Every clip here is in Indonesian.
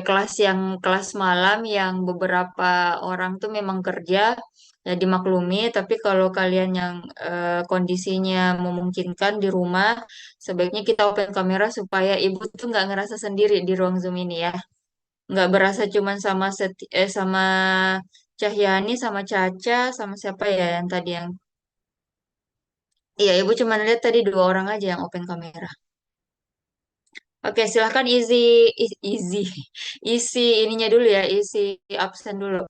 kelas yang kelas malam yang beberapa orang tuh memang kerja ya dimaklumi, tapi kalau kalian yang kondisinya memungkinkan di rumah, sebaiknya kita open kamera supaya ibu tuh nggak ngerasa sendiri di ruang Zoom ini ya. Nggak berasa cuman sama Cahyani, sama Caca, sama siapa ya yang tadi yang iya, ibu cuma lihat tadi dua orang aja yang open kamera. Oke, silahkan isi isi ininya dulu ya, isi absen dulu.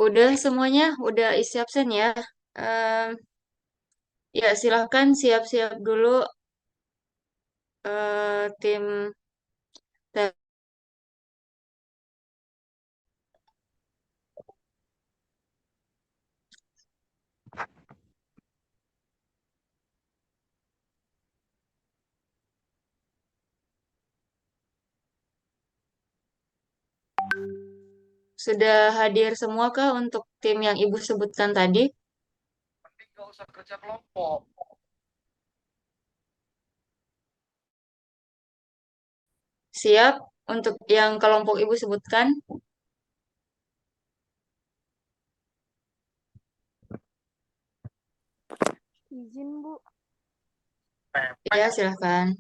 Udah semuanya, udah isi absen ya. Em, ya silahkan siap-siap dulu tim. Sudah hadir semua kah untuk tim yang Ibu sebutkan tadi? Nggak usah kerja kelompok. Siap untuk yang kelompok Ibu sebutkan? Izin, Bu. Pepek. Ya, silahkan.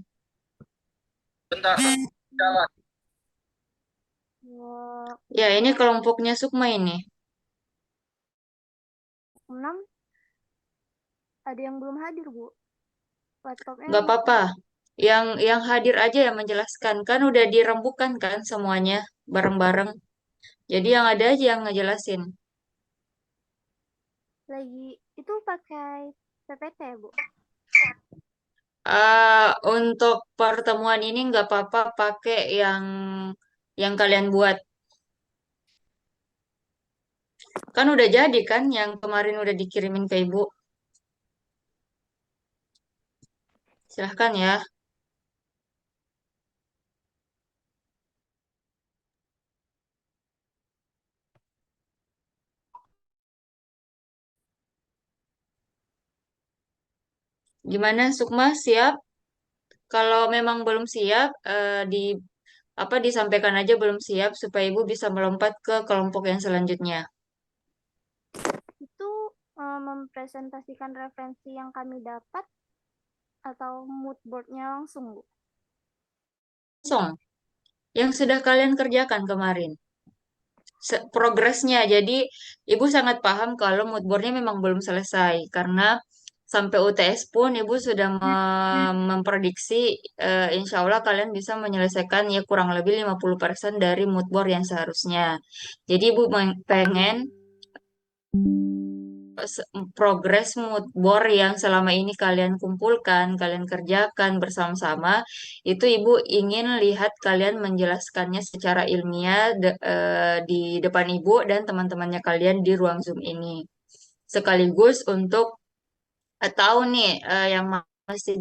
Bentar, jalan. Wah, Ya, ini kelompoknya Sukma ini. 6 ada yang belum hadir, Bu. Laptopnya Nggak mati. apa-apa. Yang hadir aja yang menjelaskan. Kan udah dirembukan kan semuanya bareng-bareng. Jadi yang ada aja yang ngejelasin. Lagi itu pakai PPT, Bu. Untuk pertemuan ini nggak apa-apa pakai yang kalian buat. Kan udah jadi kan yang kemarin udah dikirimin ke Ibu. Silahkan ya. Gimana Sukma, siap? Kalau memang belum siap, disampaikan aja belum siap supaya Ibu bisa melompat ke kelompok yang selanjutnya. Itu mempresentasikan referensi yang kami dapat atau mood board-nya langsung, Bu. Song, yang sudah kalian kerjakan kemarin. Progresnya. Jadi Ibu sangat paham kalau mood board-nya memang belum selesai karena sampai UTS pun Ibu sudah memprediksi insya Allah kalian bisa menyelesaikan ya kurang lebih 50% dari mood board yang seharusnya. Jadi Ibu pengen progres mood board yang selama ini kalian kumpulkan, kalian kerjakan bersama-sama, itu Ibu ingin lihat kalian menjelaskannya secara ilmiah di depan Ibu dan teman-temannya kalian di ruang Zoom ini. Sekaligus untuk tahu nih yang masih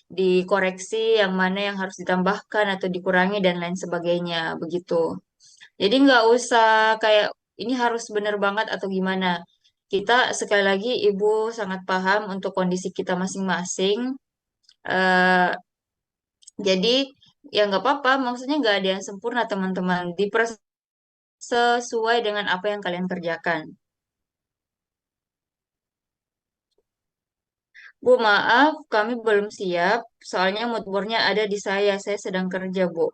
dikoreksi, yang mana yang harus ditambahkan atau dikurangi dan lain sebagainya, begitu. Jadi nggak usah kayak ini harus bener banget atau gimana. Kita sekali lagi Ibu sangat paham untuk kondisi kita masing-masing. Eh, jadi ya nggak apa-apa, maksudnya nggak ada yang sempurna teman-teman. Sesuai dengan apa yang kalian kerjakan. Bu, maaf, kami belum siap. Soalnya mood board-nya ada di saya. Saya sedang kerja, Bu.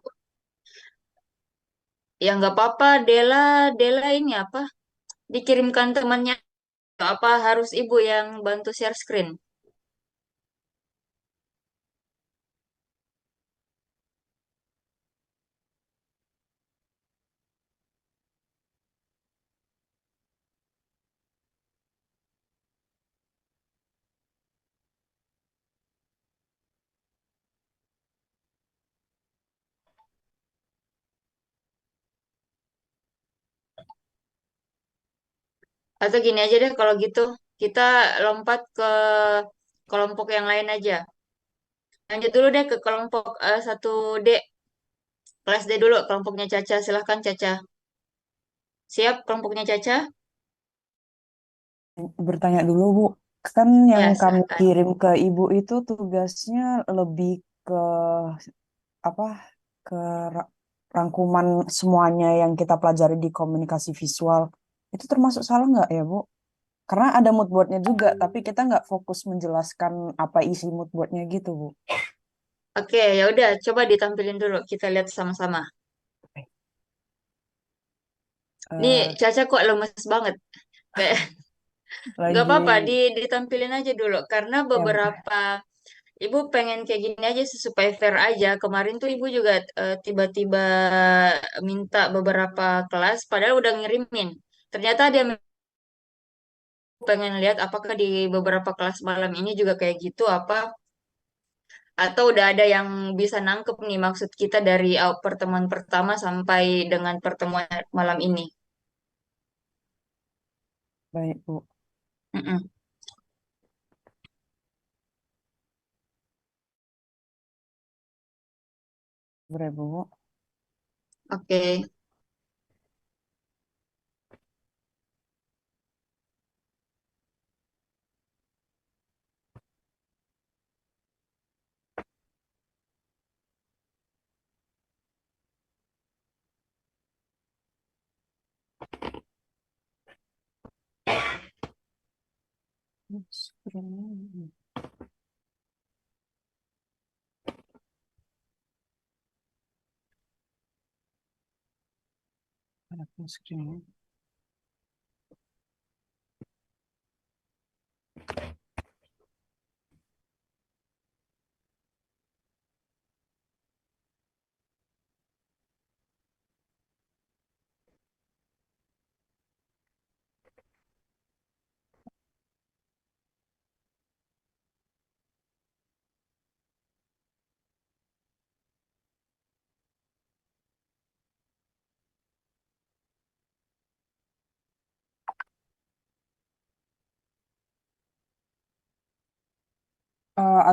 Ya nggak apa-apa, Dela ini apa? Dikirimkan temannya. Apa harus Ibu yang bantu share screen? Atau gini aja deh kalau gitu, kita lompat ke kelompok yang lain aja. Lanjut dulu deh ke kelompok 1D, kelas D dulu, kelompoknya Caca. Silahkan Caca. Siap kelompoknya Caca? Bertanya dulu, Bu. Kan yang Ya, kami silahkan. kirim ke Ibu itu tugasnya lebih ke apa? Ke rangkuman semuanya yang kita pelajari di komunikasi visual. Itu termasuk salah nggak ya, Bu? Karena ada mood board-nya juga, tapi kita nggak fokus menjelaskan apa isi mood board-nya gitu, Bu. Oke, ya udah, coba ditampilin dulu. Kita lihat sama-sama. Nih, Eh, Caca kok lemes banget. Kayak nggak lagi apa-apa, ditampilin aja dulu. Karena ya, Bu. beberapa Ibu pengen kayak gini aja sih, supaya fair aja. Kemarin tuh Ibu juga tiba-tiba minta beberapa kelas, padahal udah ngirimin. ternyata ada yang pengen lihat apakah di beberapa kelas malam ini juga kayak gitu apa, atau udah ada yang bisa nangkep nih maksud kita dari pertemuan pertama sampai dengan pertemuan malam ini. Baik, Bu. Mm-mm. Boleh, Bu. Oke. Screen. Ada full screen.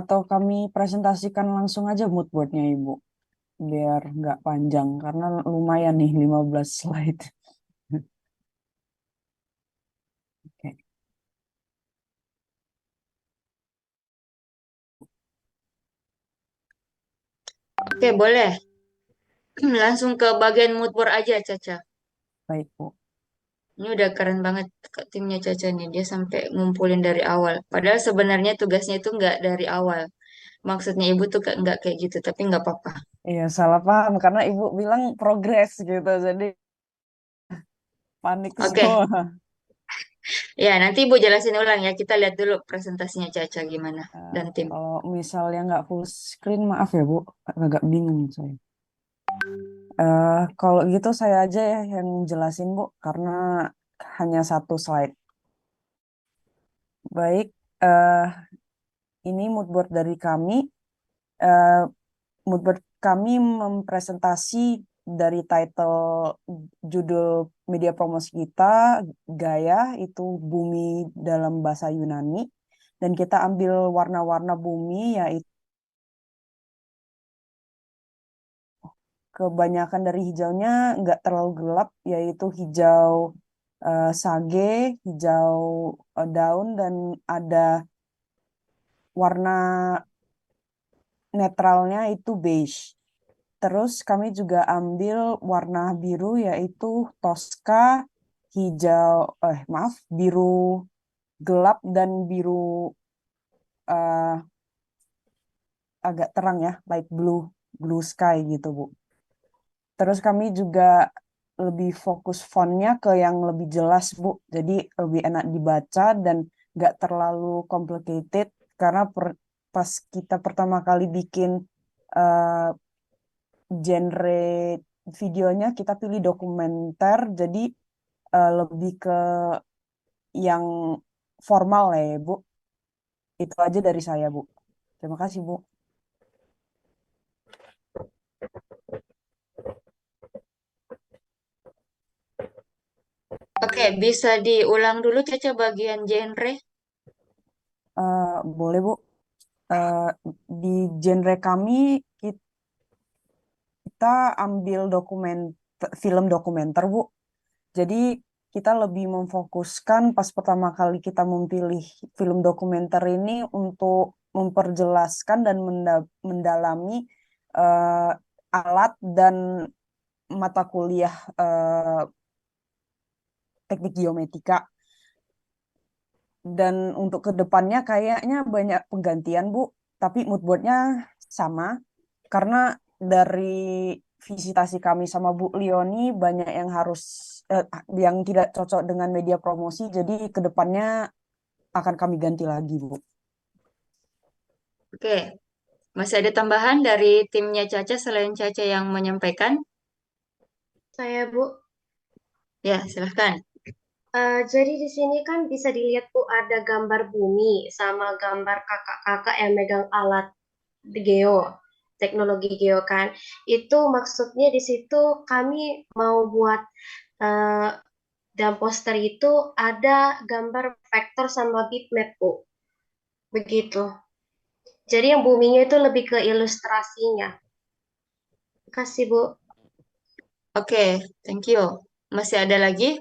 Atau kami presentasikan langsung aja mood boardnya, Ibu, biar nggak panjang, karena lumayan nih 15 slide. Oke. Oke, boleh. Langsung ke bagian mood board aja, Caca. Baik, Bu. Ini udah keren banget timnya Caca nih. Dia sampai ngumpulin dari awal. Padahal sebenarnya tugasnya itu nggak dari awal. Maksudnya ibu tuh nggak kayak gitu, tapi nggak apa-apa. Iya, salah paham karena Ibu bilang progres gitu, jadi panik Oke, semua. ya nanti ibu jelasin ulang ya. Kita lihat dulu presentasinya Caca gimana dan tim. Kalau misalnya nggak full screen, maaf ya, Bu, agak bingung saya. Kalau gitu saya aja ya yang jelasin, Bu, karena hanya satu slide. Baik, eh, ini mood board dari kami. Eh, Mood board kami mempresentasi dari title judul media promosi kita, Gaia, itu bumi dalam bahasa Yunani. Dan kita ambil warna-warna bumi, yaitu kebanyakan dari hijaunya nggak terlalu gelap, yaitu hijau sage, hijau daun, dan ada warna netralnya itu beige. Terus kami juga ambil warna biru yaitu Tosca, hijau, maaf, biru gelap dan biru eh, agak terang ya, light blue, blue sky gitu, Bu. Terus kami juga lebih fokus fontnya ke yang lebih jelas, Bu. Jadi lebih enak dibaca dan nggak terlalu complicated karena pas kita pertama kali bikin eh, genre videonya kita pilih dokumenter, jadi lebih ke yang formal ya, Bu. Itu aja dari saya, Bu. Terima kasih, Bu. Oke, bisa diulang dulu Caca bagian genre. Boleh, Bu. Eh, di genre kami, kita ambil film dokumenter, Bu. Jadi kita lebih memfokuskan pas pertama kali kita memilih film dokumenter ini untuk memperjelaskan dan mendalami eh, alat dan mata kuliah teknik geometrika. Dan untuk kedepannya kayaknya banyak penggantian, Bu. Tapi mood boardnya sama. Karena dari visitasi kami sama Bu Lioni banyak yang yang tidak cocok dengan media promosi. Jadi kedepannya akan kami ganti lagi, Bu. Oke, masih ada tambahan dari timnya Caca selain Caca yang menyampaikan? Saya, Bu. Ya, silahkan. Jadi di sini kan bisa dilihat Bu ada gambar bumi sama gambar kakak-kakak yang megang alat geo, teknologi geo kan. Itu maksudnya di situ kami mau buat eh, dalam poster itu ada gambar vektor sama bitmap Bu. Begitu. Jadi yang buminya itu lebih ke ilustrasinya. Kasih Bu. Oke, thank you. Masih ada lagi?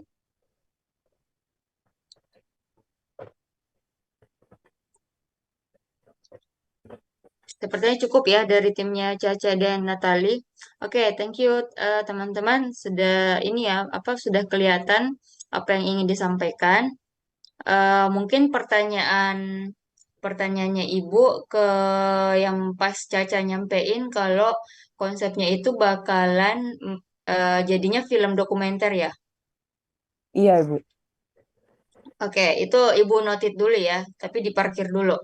Sepertinya cukup ya dari timnya Caca dan Natali. Oke, thank you teman-teman. Sudah ini ya, apa sudah kelihatan apa yang ingin disampaikan. Mungkin pertanyaannya Ibu ke yang pas Caca nyampein kalau konsepnya itu bakalan jadinya film dokumenter ya. Iya, Ibu. Oke, itu Ibu notit dulu ya, tapi diparkir dulu.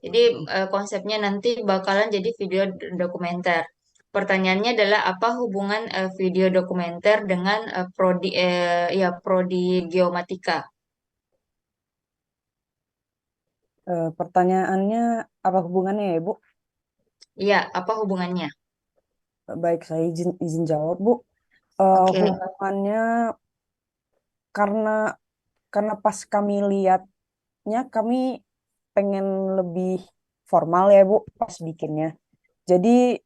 Jadi konsepnya nanti bakalan jadi video dokumenter. Pertanyaannya adalah apa hubungan video dokumenter dengan prodi geomatika? Pertanyaannya apa hubungannya ya, Ibu? Iya, apa hubungannya? Baik, saya izin jawab, Bu. Oke. Hubungannya karena pas kami lihatnya kami pengen lebih formal ya, Bu, pas bikinnya. Jadi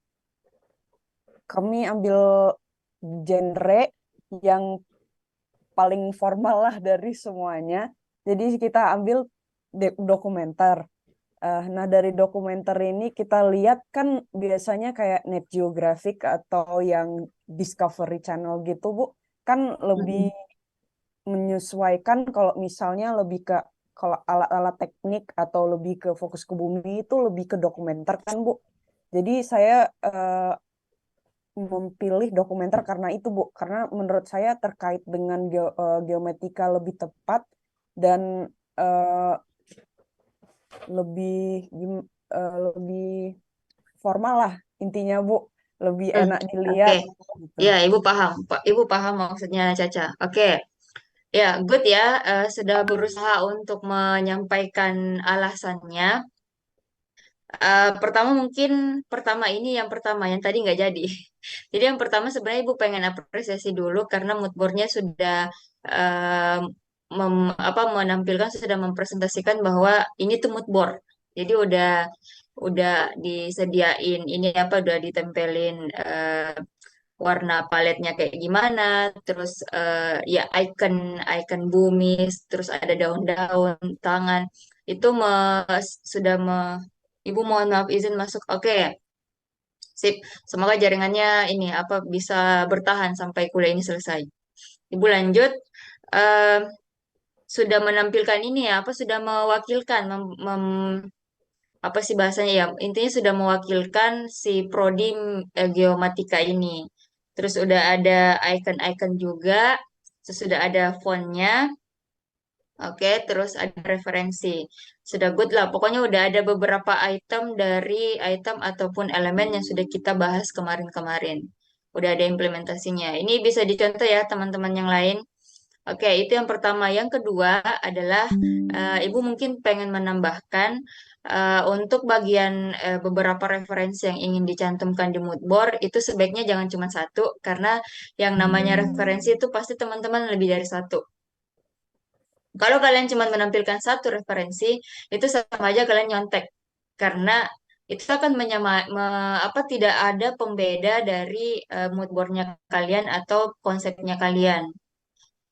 kami ambil genre yang paling formal lah dari semuanya. Jadi kita ambil dokumenter. Nah, dari dokumenter ini kita lihat kan biasanya kayak Net Geographic atau yang Discovery Channel gitu, Bu. Kan lebih Mm-mm. menyesuaikan kalau misalnya lebih ke kalau alat-alat teknik atau lebih ke fokus ke bumi itu lebih ke dokumenter kan, Bu. Jadi saya memilih dokumenter karena itu, Bu. Karena menurut saya terkait dengan geometrik lebih tepat dan eh, lebih lebih formal lah intinya, Bu. Lebih Hmm, enak Oke, dilihat gitu. ya Ibu paham, Ibu paham maksudnya Caca. Oke, ya good ya, sudah berusaha untuk menyampaikan alasannya. Pertama mungkin yang pertama yang tadi nggak jadi. Jadi yang pertama sebenarnya Ibu pengen apresiasi dulu karena mood boardnya sudah eh, menampilkan sudah mempresentasikan bahwa ini tuh mood board. Jadi udah disediain ini apa udah ditempelin warna paletnya kayak gimana, terus ya icon bumi, terus ada daun-daun tangan itu sudah Ibu mohon maaf izin masuk. Oke, sip. Semoga jaringannya ini apa bisa bertahan sampai kuliah ini selesai. Ibu lanjut. Eh, sudah menampilkan ini ya, apa sudah mewakilkan apa sih bahasanya ya? Intinya sudah mewakilkan si prodi geomatika ini. Terus udah ada icon-icon juga, terus sudah ada fontnya. Oke, terus ada referensi. Sudah good lah. Pokoknya udah ada beberapa item dari item ataupun elemen yang sudah kita bahas kemarin-kemarin. Udah ada implementasinya. Ini bisa dicontoh ya teman-teman yang lain. Oke, itu yang pertama. Yang kedua adalah Ibu mungkin pengen menambahkan untuk bagian beberapa referensi yang ingin dicantumkan di mood board itu sebaiknya jangan cuma satu karena yang namanya referensi itu pasti teman-teman lebih dari satu. Kalau kalian cuma menampilkan satu referensi, itu sama aja kalian nyontek. Karena itu akan apa tidak ada pembeda dari mood board-nya kalian atau konsepnya kalian.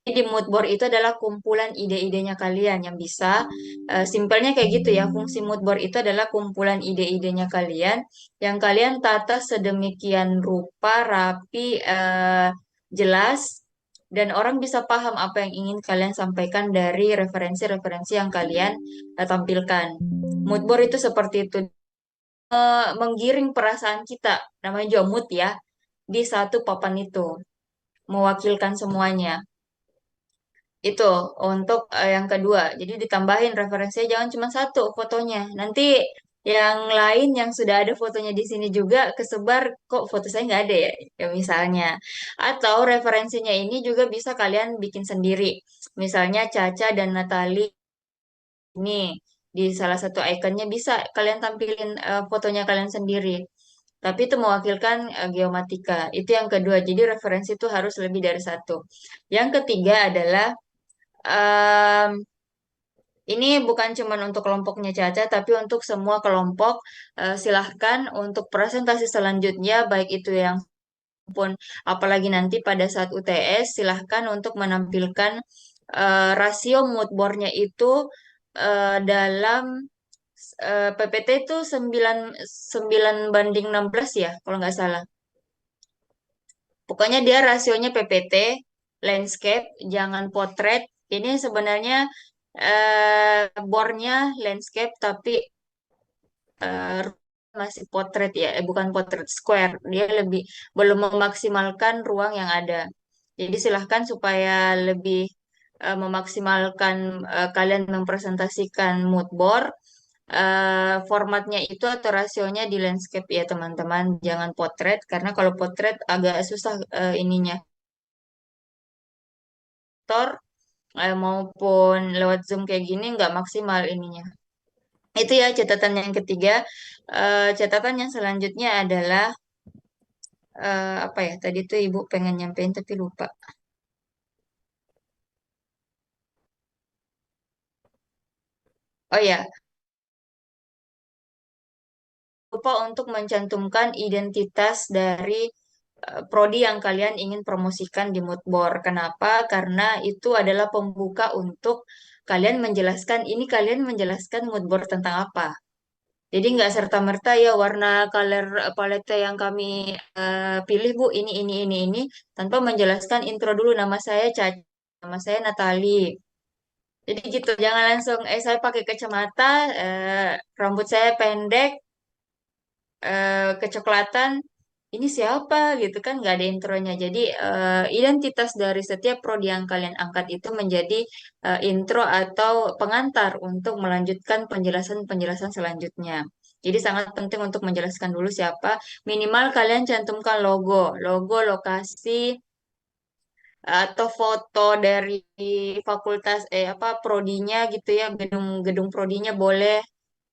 Jadi di mood board itu adalah kumpulan ide-idenya kalian yang bisa simpelnya kayak gitu ya. Fungsi mood board itu adalah kumpulan ide-idenya kalian yang kalian tata sedemikian rupa, rapi, jelas dan orang bisa paham apa yang ingin kalian sampaikan dari referensi-referensi yang kalian tampilkan. Mood board itu seperti itu, menggiring perasaan kita, namanya juga mood ya, di satu papan itu, mewakilkan semuanya. Itu untuk yang kedua. Jadi ditambahin referensinya jangan cuma satu fotonya. Nanti yang lain yang sudah ada fotonya di sini juga kesebar, kok foto saya nggak ada ya, ya misalnya. Atau referensinya ini juga bisa kalian bikin sendiri. Misalnya Caca dan Natali ini di salah satu ikonnya bisa kalian tampilin fotonya kalian sendiri. Tapi itu mewakilkan geomatika. Itu yang kedua. Jadi referensi itu harus lebih dari satu. Yang ketiga adalah em, ini bukan cuma untuk kelompoknya Caca, tapi untuk semua kelompok. Silahkan untuk presentasi selanjutnya, baik itu yang pun apalagi nanti pada saat UTS, silahkan untuk menampilkan rasio mood board-nya itu dalam PPT itu 9 banding 16 ya, kalau nggak salah. Pokoknya dia rasionya PPT, landscape, jangan potret. Ini sebenarnya boardnya landscape, tapi eh, masih potret ya, bukan potret square. Dia lebih belum memaksimalkan ruang yang ada. Jadi silahkan supaya lebih memaksimalkan kalian mempresentasikan mood board, formatnya itu atau rasionya di landscape ya teman-teman. Jangan potret karena kalau potret agak susah ininya. Tor maupun lewat Zoom kayak gini nggak maksimal ininya. Itu ya catatan yang ketiga. Catatan yang selanjutnya adalah apa ya? Tadi tuh Ibu pengen nyampein tapi lupa. Oh ya, lupa untuk mencantumkan identitas dari prodi yang kalian ingin promosikan di Moodboard. Kenapa? Karena itu adalah pembuka untuk kalian menjelaskan, ini kalian menjelaskan Moodboard tentang apa. Jadi nggak serta-merta ya warna color palette yang kami pilih Bu ini tanpa menjelaskan intro dulu nama saya Caca, nama saya Natali. Jadi gitu jangan langsung saya pakai kacamata, rambut saya pendek, kecoklatan. Ini siapa gitu kan nggak ada intronya. Jadi identitas dari setiap prodi yang kalian angkat itu menjadi intro atau pengantar untuk melanjutkan penjelasan-penjelasan selanjutnya. Jadi sangat penting untuk menjelaskan dulu siapa. Minimal kalian cantumkan logo lokasi atau foto dari fakultas apa prodinya gitu ya, gedung-gedung prodinya boleh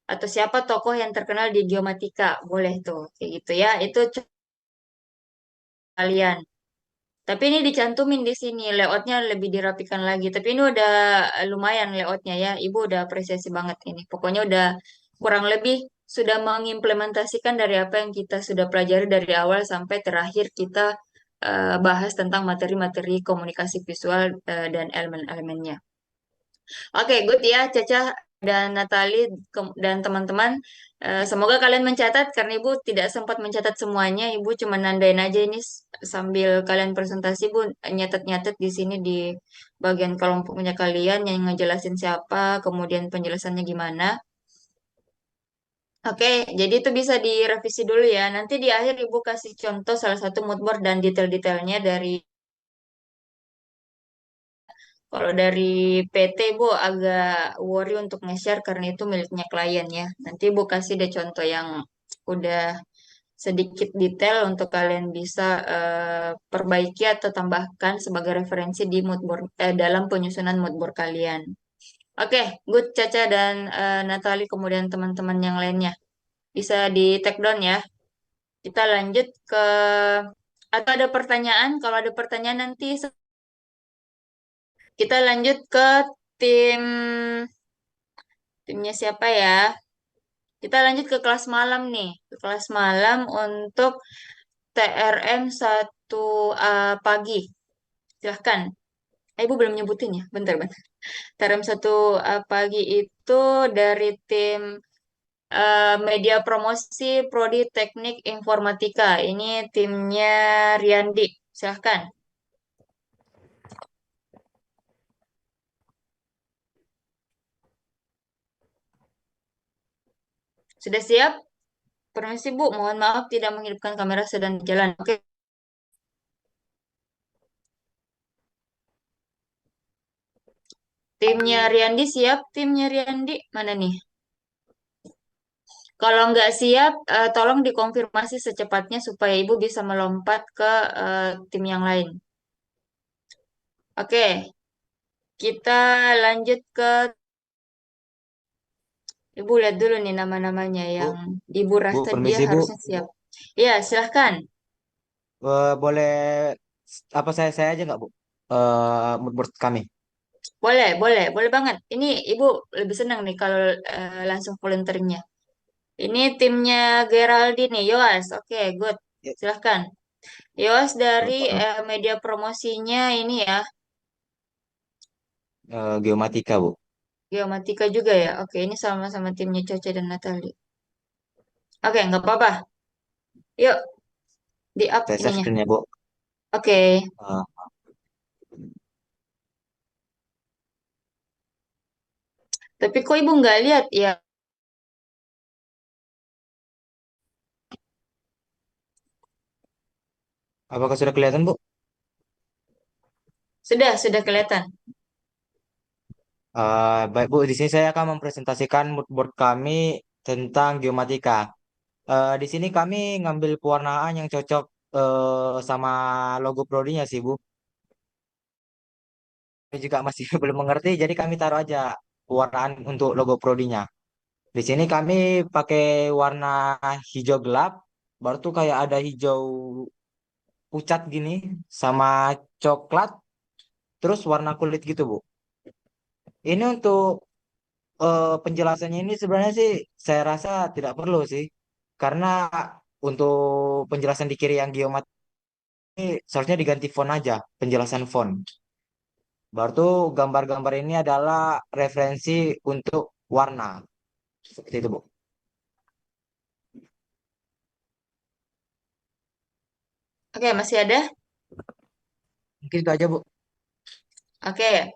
atau siapa tokoh yang terkenal di geomatika boleh tuh kayak gitu ya. Itu kalian. Tapi ini dicantumin di sini, layoutnya lebih dirapikan lagi. Tapi ini udah lumayan layoutnya ya. Ibu udah apresiasi banget ini. Pokoknya udah kurang lebih sudah mengimplementasikan dari apa yang kita sudah pelajari dari awal sampai terakhir kita bahas tentang materi-materi komunikasi visual dan elemen-elemennya. Oke, good ya, Caca dan Natali dan teman-teman. Semoga kalian mencatat karena Ibu tidak sempat mencatat semuanya. Ibu cuma nandain aja ini sambil kalian presentasi, Ibu nyatet-nyatet di sini di bagian kelompoknya kalian yang ngejelasin siapa, kemudian penjelasannya gimana. Oke, jadi itu bisa direvisi dulu ya. Nanti di akhir Ibu kasih contoh salah satu mood board dan detail-detailnya dari kalau dari PT Bu agak worry untuk nge-share karena itu miliknya klien ya. Nanti Bu kasih deh contoh yang udah sedikit detail untuk kalian bisa perbaiki atau tambahkan sebagai referensi di mood board dalam penyusunan mood board kalian. Oke, good Caca dan Natali kemudian teman-teman yang lainnya bisa di take down ya. Kita lanjut ke atau ada pertanyaan? Kalau ada pertanyaan nanti kita lanjut ke tim timnya siapa ya? Kita lanjut ke kelas malam nih. Ke kelas malam untuk TRM 1 pagi. Silahkan. Ibu belum nyebutin ya. Bentar, bentar. TRM 1 pagi itu dari tim media promosi Prodi Teknik Informatika. Ini timnya Riandi. Silahkan. Sudah siap? Permisi Bu, mohon maaf tidak menghidupkan kamera sedang jalan. Oke. Timnya Riandi siap? Timnya Riandi mana nih? Kalau nggak siap, tolong dikonfirmasi secepatnya supaya Ibu bisa melompat ke tim yang lain. Oke, kita lanjut ke Ibu lihat dulu nih nama-namanya yang Bu, Ibu Bu, rasa dia permisi Bu. harusnya siap. Ya, silahkan. Boleh apa saya aja nggak Bu? Mood board kami. Boleh, boleh, boleh banget. Ini Ibu lebih senang nih kalau langsung volunteeringnya. Ini timnya Geraldine nih, Yoas. Oke, good. Ya, Silahkan. Yoas dari eh, media promosinya ini ya, Geomatika Bu. Geomatika juga ya. Oke, ini sama-sama timnya Caca dan Natali. Oke, nggak apa-apa. Yuk, di up Saya share ininya. screen-nya Bu. Oke. Eh, Tapi kok Ibu nggak lihat ya? apakah sudah kelihatan Bu? Sudah kelihatan. Baik Bu, di sini saya akan mempresentasikan mood board kami tentang geomatika. Di sini kami ngambil pewarnaan yang cocok sama logo prodinya sih Bu. Kami juga masih belum mengerti, jadi kami taruh aja pewarnaan untuk logo prodinya. Di sini kami pakai warna hijau gelap, baru tuh kayak ada hijau pucat gini, sama coklat, terus warna kulit gitu Bu. Ini untuk penjelasannya ini sebenarnya sih saya rasa tidak perlu sih, karena untuk penjelasan di kiri yang geomat ini seharusnya diganti font aja, penjelasan font. Baru tuh gambar-gambar ini adalah referensi untuk warna, seperti itu Bu. Oke, masih ada? Mungkin itu aja Bu. Oke,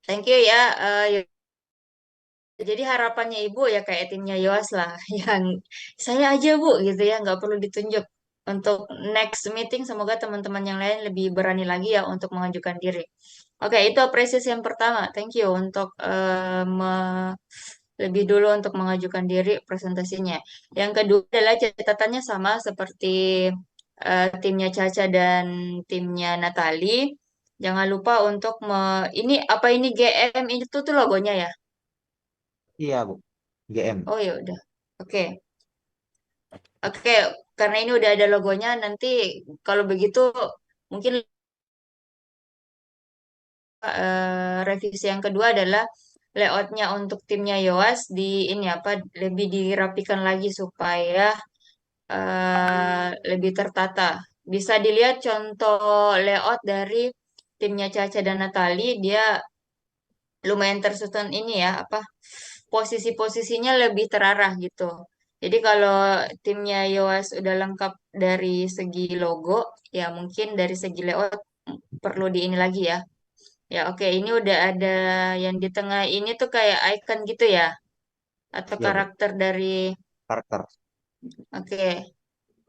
thank you ya. Jadi harapannya Ibu ya kayak timnya Yoas lah, yang saya aja Bu gitu ya, nggak perlu ditunjuk. Untuk next meeting, semoga teman-teman yang lain lebih berani lagi ya untuk mengajukan diri. Oke, itu apresiasi yang pertama. Thank you untuk lebih dulu untuk mengajukan diri presentasinya. Yang kedua adalah catatannya sama seperti timnya Caca dan timnya Natali. Jangan lupa untuk ini apa ini GM itu tuh logonya ya? Iya Bu. GM. Oh ya udah. Oke. Oke, karena ini udah ada logonya, nanti kalau begitu mungkin revisi yang kedua adalah layoutnya untuk timnya Yoas di ini apa lebih dirapikan lagi supaya lebih tertata. Bisa dilihat contoh layout dari timnya Caca dan Natali, dia lumayan tersusun ini ya, apa posisi-posisinya lebih terarah gitu. Jadi kalau timnya Yoas udah lengkap dari segi logo, ya mungkin dari segi layout perlu di ini lagi ya. Ya oke, ini udah ada yang di tengah ini tuh kayak icon gitu ya, atau Iya Bu. karakter dari, Karakter. oke.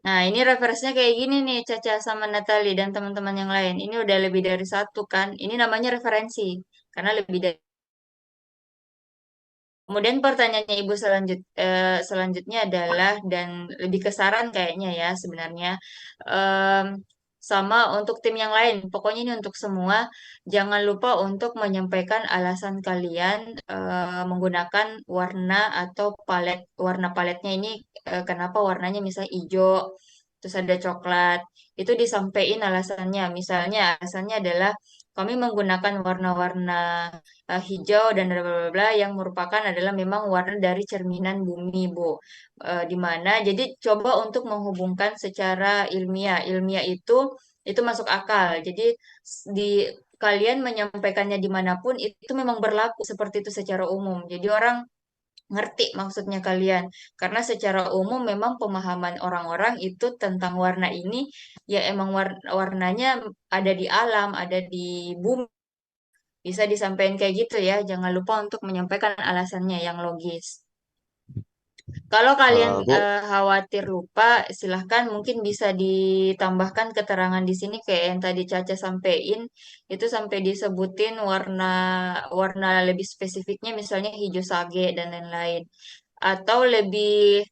Nah, ini referensinya kayak gini nih, Caca sama Natali dan teman-teman yang lain. Ini udah lebih dari satu kan. Ini namanya referensi, karena lebih dari. Kemudian pertanyaannya Ibu selanjutnya adalah, dan lebih ke saran kayaknya ya sebenarnya. Em, Sama untuk tim yang lain, pokoknya ini untuk semua. Jangan lupa untuk menyampaikan alasan kalian menggunakan warna atau warna paletnya ini, kenapa warnanya misalnya hijau, terus ada coklat. Itu disampaikan alasannya. Misalnya alasannya adalah kami menggunakan warna-warna hijau dan bla bla bla bla, yang merupakan adalah memang warna dari cerminan bumi, Bu. Di mana jadi coba untuk menghubungkan secara ilmiah. Ilmiah itu masuk akal. Jadi di kalian menyampaikannya dimanapun itu memang berlaku seperti itu secara umum. Jadi orang ngerti maksudnya kalian. Karena secara umum memang pemahaman orang-orang itu tentang warna ini ya emang warnanya ada di alam, ada di bumi. Bisa disampaikan kayak gitu ya. Jangan lupa untuk menyampaikan alasannya yang logis. Kalau kalian Bu, khawatir lupa, silahkan mungkin bisa ditambahkan keterangan di sini kayak yang tadi Caca sampein, itu sampai disebutin warna warna lebih spesifiknya misalnya hijau sage dan lain-lain. atau lebih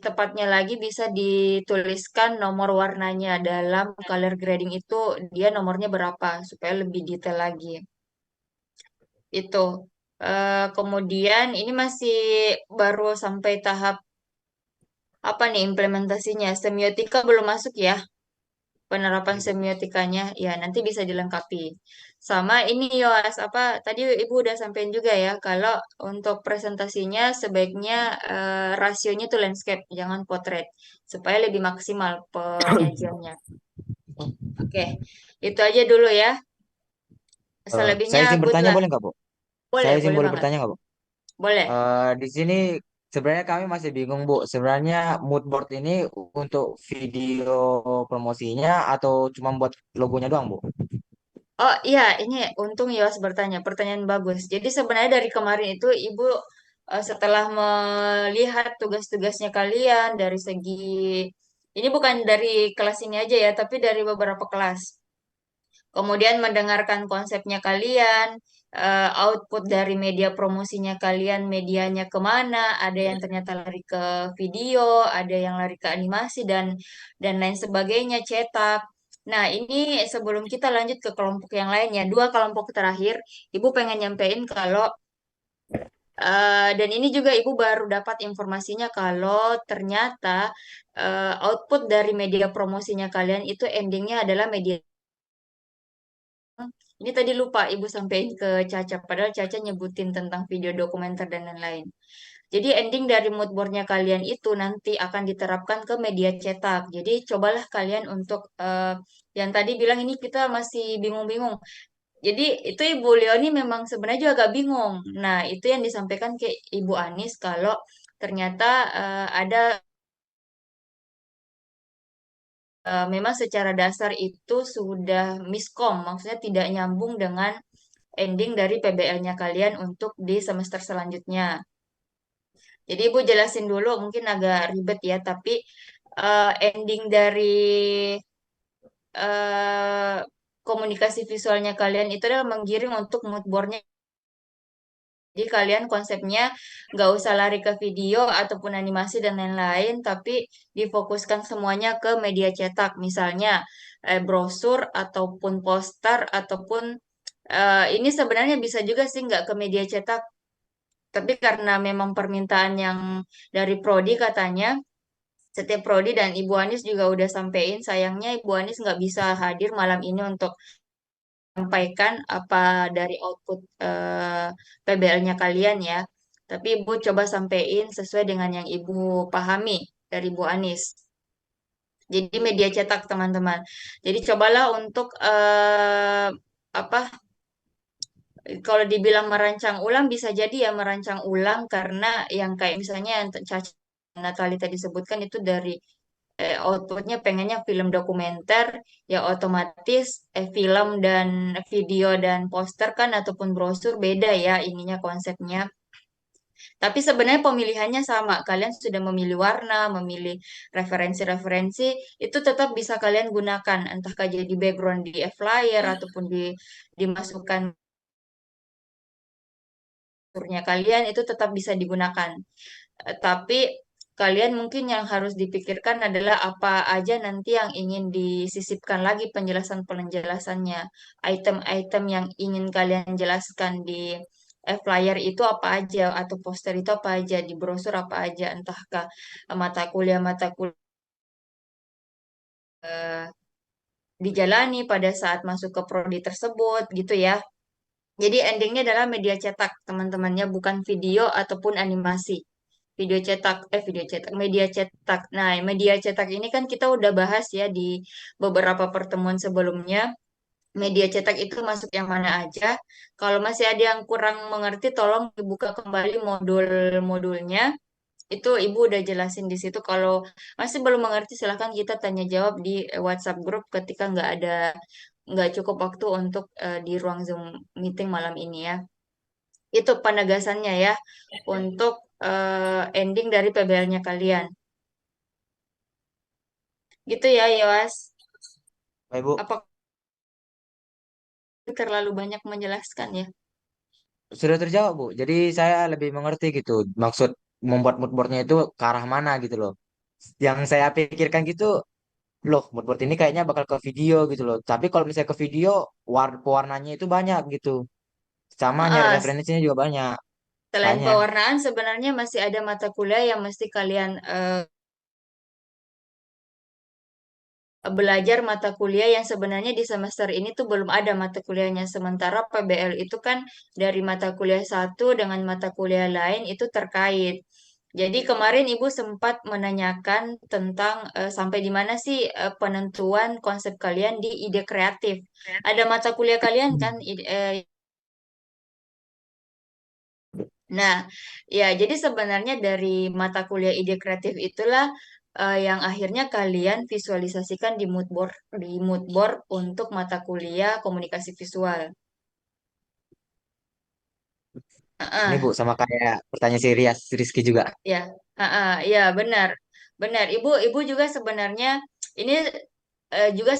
tepatnya lagi bisa dituliskan nomor warnanya dalam color grading itu dia nomornya berapa supaya lebih detail lagi. Itu. Kemudian ini masih baru sampai tahap apa nih implementasinya? Semiotika belum masuk ya. Penerapan Ibu. semiotikanya ya nanti bisa dilengkapi. Sama ini Yoas apa tadi Ibu udah sampein juga ya kalau untuk presentasinya sebaiknya rasionya tuh landscape jangan portrait supaya lebih maksimal penyajiannya. Oke, itu aja dulu ya. Saya Selebihnya izin good bertanya lah. boleh nggak, Bu? Boleh, Saya izin boleh boleh banget. bertanya nggak, Bu? Boleh. Di sini sebenarnya kami masih bingung, Bu. Sebenarnya mood board ini untuk video promosinya atau cuma buat logonya doang, Bu? Oh iya, ini untung Yos bertanya, pertanyaan bagus. Jadi sebenarnya dari kemarin itu Ibu setelah melihat tugas-tugasnya kalian dari segi, ini bukan dari kelas ini aja ya, tapi dari beberapa kelas. Kemudian mendengarkan konsepnya kalian, output dari media promosinya kalian, medianya kemana, ada yang ternyata lari ke video, ada yang lari ke animasi dan lain sebagainya, cetak. Nah, ini sebelum kita lanjut ke kelompok yang lainnya, dua kelompok terakhir, Ibu pengen nyampein kalau dan ini juga Ibu baru dapat informasinya kalau ternyata output dari media promosinya kalian itu endingnya adalah media. Ini tadi lupa Ibu sampaikan ke Caca, padahal Caca nyebutin tentang video dokumenter dan lain-lain. Jadi ending dari mood boardnya kalian itu nanti akan diterapkan ke media cetak. Jadi cobalah kalian untuk yang tadi bilang ini kita masih bingung-bingung. Jadi itu Ibu Leoni memang sebenarnya juga agak bingung. Nah itu yang disampaikan ke Ibu Anis kalau ternyata ada memang secara dasar itu sudah miskom, maksudnya tidak nyambung dengan ending dari PBL-nya kalian untuk di semester selanjutnya. Jadi Ibu jelasin dulu, mungkin agak ribet ya, tapi ending dari eh, komunikasi visualnya kalian itu adalah menggiring untuk mood board-nya. Jadi kalian konsepnya nggak usah lari ke video ataupun animasi dan lain-lain, tapi difokuskan semuanya ke media cetak, misalnya brosur ataupun poster ataupun ini sebenarnya bisa juga sih nggak ke media cetak, tapi karena memang permintaan yang dari Prodi katanya, setiap Prodi dan Ibu Anis juga udah sampein, sayangnya Ibu Anis nggak bisa hadir malam ini untuk sampaikan apa dari output PBL-nya kalian ya. Tapi Ibu coba sampein sesuai dengan yang Ibu pahami dari Bu Anis. Jadi media cetak teman-teman. Jadi cobalah untuk apa kalau dibilang merancang ulang bisa jadi ya merancang ulang karena yang kayak misalnya yang Caca Natali tadi sebutkan itu dari outputnya pengennya film dokumenter ya otomatis film dan video dan poster kan ataupun brosur beda ya ininya konsepnya. Tapi sebenarnya pemilihannya sama. Kalian sudah memilih warna, memilih referensi-referensi, itu tetap bisa kalian gunakan. Entahkah jadi background di flyer ataupun dimasukkan turnya kalian itu tetap bisa digunakan. Tapi kalian mungkin yang harus dipikirkan adalah apa aja nanti yang ingin disisipkan lagi penjelasan-penjelasannya. Item-item yang ingin kalian jelaskan di flyer itu apa aja atau poster itu apa aja, di brosur apa aja, entahkah mata kuliah dijalani pada saat masuk ke prodi tersebut gitu ya. Jadi endingnya adalah media cetak teman-temannya bukan video ataupun animasi. Video cetak, media cetak. Nah, media cetak ini kan kita udah bahas ya di beberapa pertemuan sebelumnya. Media cetak itu masuk yang mana aja. Kalau masih ada yang kurang mengerti, tolong dibuka kembali modul-modulnya. Itu Ibu udah jelasin di situ. Kalau masih belum mengerti, silahkan kita tanya jawab di WhatsApp grup ketika nggak cukup waktu untuk di ruang Zoom meeting malam ini ya. Itu penegasannya ya untuk ending dari PBL-nya kalian. Gitu ya, Yos. Baik, Bu. Apa terlalu banyak menjelaskan ya? sudah terjawab, Bu. Jadi saya lebih mengerti gitu maksud membuat mood boardnya itu ke arah mana gitu loh. Yang saya pikirkan gitu, loh mood board ini kayaknya bakal ke video gitu loh. Tapi kalau misalnya ke video, pewarnanya itu banyak gitu. Sama nyari Ah, referensinya juga banyak. selain Makanya, pewarnaan, sebenarnya masih ada mata kuliah yang mesti kalian belajar mata kuliah yang sebenarnya di semester ini tuh belum ada mata kuliahnya. Sementara PBL itu kan dari mata kuliah satu dengan mata kuliah lain itu terkait. Jadi kemarin Ibu sempat menanyakan tentang sampai di mana sih penentuan konsep kalian di ide kreatif. Ada mata kuliah kalian kan? Nah, ya jadi sebenarnya dari mata kuliah ide kreatif itulah yang akhirnya kalian visualisasikan di mood board untuk mata kuliah komunikasi visual. ini Heeh, Bu, sama kayak pertanyaan si Rizky juga. ya, heeh, ya benar, benar. Ibu juga sebenarnya ini juga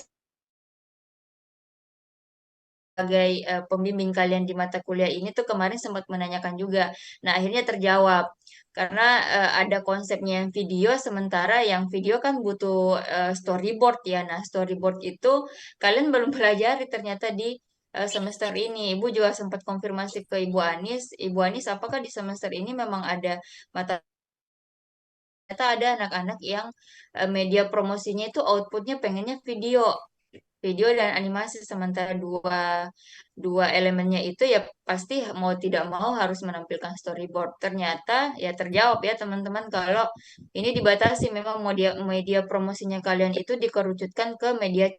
sebagai pembimbing kalian di mata kuliah ini tuh kemarin sempat menanyakan juga. Nah, akhirnya terjawab karena ada konsepnya yang video, sementara yang video kan butuh storyboard ya. Nah, storyboard itu kalian belum pelajari ternyata di semester ini. Ibu juga sempat konfirmasi ke Ibu Anis. Ibu Anis, apakah di semester ini memang ada mata ternyata ada anak-anak yang media promosinya itu outputnya pengennya video dan animasi sementara dua dua elemennya itu ya pasti mau tidak mau harus menampilkan storyboard. Ternyata ya terjawab ya teman-teman kalau ini dibatasi memang media media promosinya kalian itu dikerucutkan ke media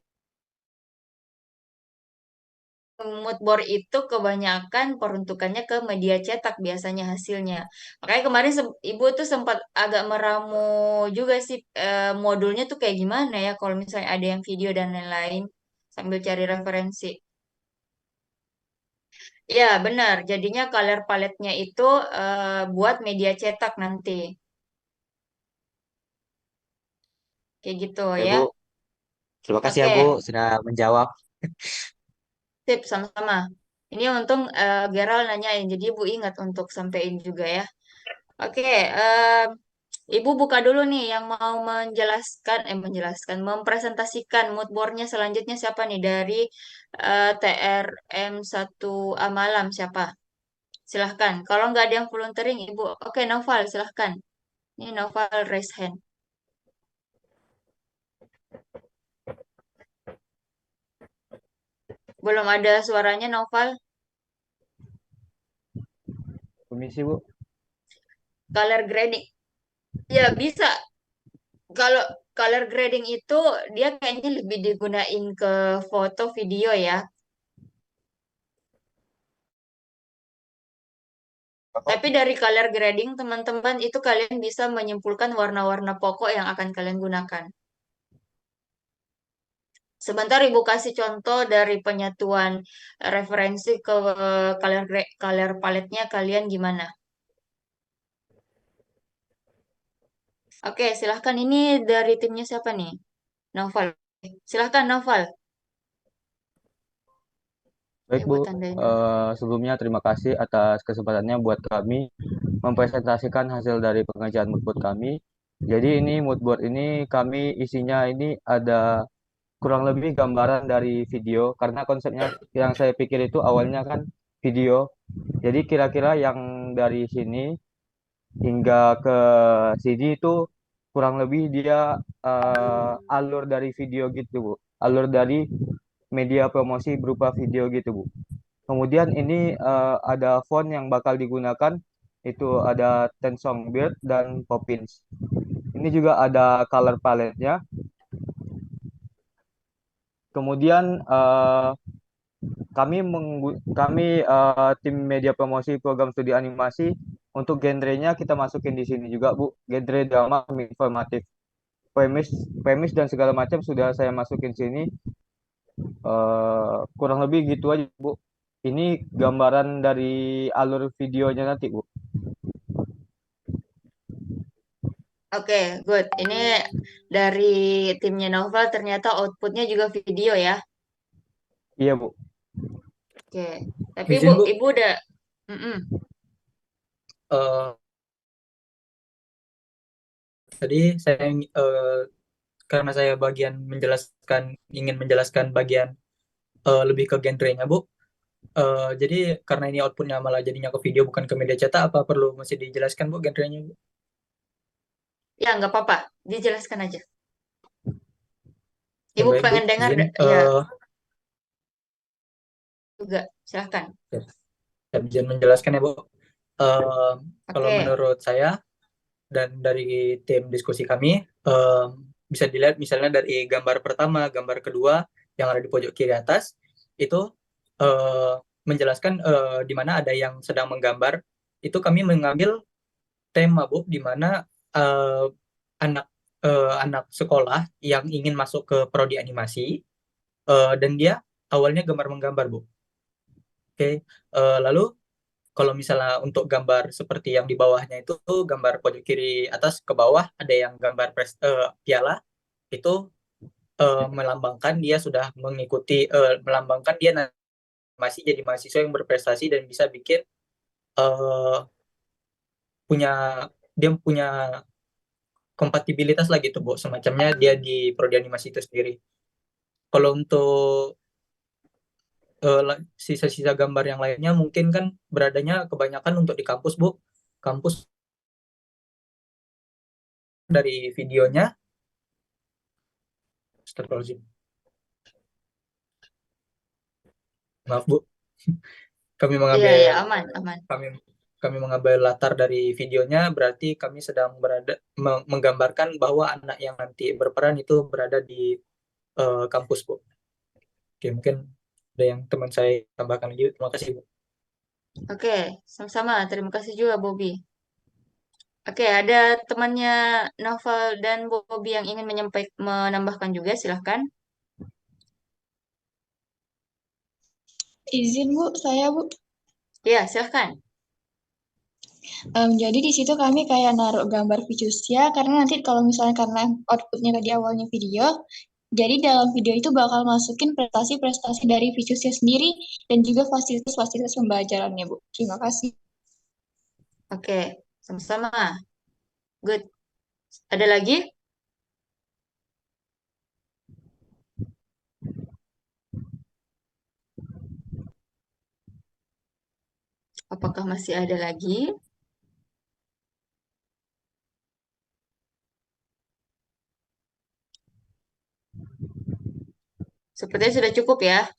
mood board itu kebanyakan peruntukannya ke media cetak biasanya hasilnya. Makanya kemarin ibu tuh sempat agak meramu juga sih modulnya tuh kayak gimana ya kalau misalnya ada yang video dan lain-lain sambil cari referensi. Ya, benar. Jadinya color paletnya itu buat media cetak nanti. Kayak gitu Ya ya. Bu, terima kasih ya Bu Oke, sudah menjawab. sip sama-sama. Ini untung Geral nanyain, jadi Ibu ingat untuk sampein juga ya. Oke, Ibu buka dulu nih yang mau mempresentasikan mood board-nya selanjutnya siapa nih dari TRM 1A Malam siapa? Silahkan. Kalau nggak ada yang volunteering, Ibu. Oke, Noval, silahkan. Ini Noval raise hand. Belum ada suaranya, Noval. Permisi, Bu. Color grading. Ya, bisa. Kalau color grading itu dia kayaknya lebih digunain ke foto video ya. Tapi dari color grading, teman-teman, itu kalian bisa menyimpulkan warna-warna pokok yang akan kalian gunakan. Sebentar Ibu kasih contoh dari penyatuan referensi ke color paletnya kalian gimana. Oke, silahkan. Ini dari timnya siapa nih? Noval. Silahkan, Noval. Baik, Ini Bu. buat tandain. Sebelumnya terima kasih atas kesempatannya buat kami mempresentasikan hasil dari pengerjaan mood board kami. Jadi ini mood board ini kami isinya ini ada kurang lebih gambaran dari video karena konsepnya yang saya pikir itu awalnya kan video. Jadi kira-kira yang dari sini hingga ke CD itu kurang lebih dia alur dari video gitu, Bu. Alur dari media promosi berupa video gitu, Bu. Kemudian ini ada font yang bakal digunakan itu ada Ten Songbird dan Poppins. Ini juga ada color palette-nya. Kemudian tim media promosi program studi animasi untuk genrenya kita masukin di sini juga, Bu. Genre drama informatif. Premis premis dan segala macam sudah saya masukin sini. Kurang lebih gitu aja, Bu. Ini gambaran dari alur videonya nanti, Bu. Oke, good. Ini dari timnya Novel ternyata outputnya juga video ya. Iya, Bu. Oke. Tapi Ibu, Izin Bu, Ibu udah Mm-mm. Eh, Tadi saya karena saya ingin menjelaskan bagian lebih ke genrenya, Bu. Jadi karena ini outputnya malah jadinya ke video bukan ke media cetak, apa perlu masih dijelaskan, Bu, genrenya, Bu? Ya, nggak apa-apa. Dijelaskan aja. Yang Ibu baik, Bu. pengen dengar, Izin, ya juga. Silahkan. izin menjelaskan ya, Bu. Eh, Kalau Oke. menurut saya dan dari tim diskusi kami, bisa dilihat misalnya dari gambar pertama, gambar kedua yang ada di pojok kiri atas, itu eh, menjelaskan di mana ada yang sedang menggambar. Itu kami mengambil tema, Bu, di mana eh, anak anak sekolah yang ingin masuk ke prodi animasi, dan dia awalnya gambar menggambar, Bu. Oke. Lalu kalau misalnya untuk gambar seperti yang di bawahnya itu, gambar pojok kiri atas ke bawah ada yang gambar piala, itu melambangkan dia sudah melambangkan dia masih jadi mahasiswa yang berprestasi dan bisa bikin eh, punya dia punya kompatibilitas lah gitu, Bu, semacamnya dia di prodi animasi itu sendiri. Kalau untuk sisa-sisa gambar yang lainnya mungkin kan beradanya kebanyakan untuk di kampus, Bu. Kampus dari videonya, Astagfirullahaladzim. Maaf, Bu. Kami Iya, ya, mengambil aman, aman. kami kami mengambil latar dari videonya, berarti kami sedang menggambarkan bahwa anak yang nanti berperan itu berada di kampus, Bu. Oke, mungkin ada yang teman saya tambahkan lagi. Terima kasih, Bu. Oke, sama-sama. Terima kasih juga, Bobby. Oke, ada temannya Novel dan Bobby yang ingin menambahkan juga, silahkan. Izin Bu, saya Bu. Ya, silahkan. Jadi di situ kami kayak naruh gambar Vicusya karena nanti kalau misalnya karena outputnya di awalnya video, jadi dalam video itu bakal masukin prestasi-prestasi dari Vicusya sendiri dan juga fasilitas-fasilitas pembelajarannya Bu. Terima kasih. Oke, sama-sama. Good. Ada lagi? Apakah masih ada lagi? Sepertinya sudah cukup ya.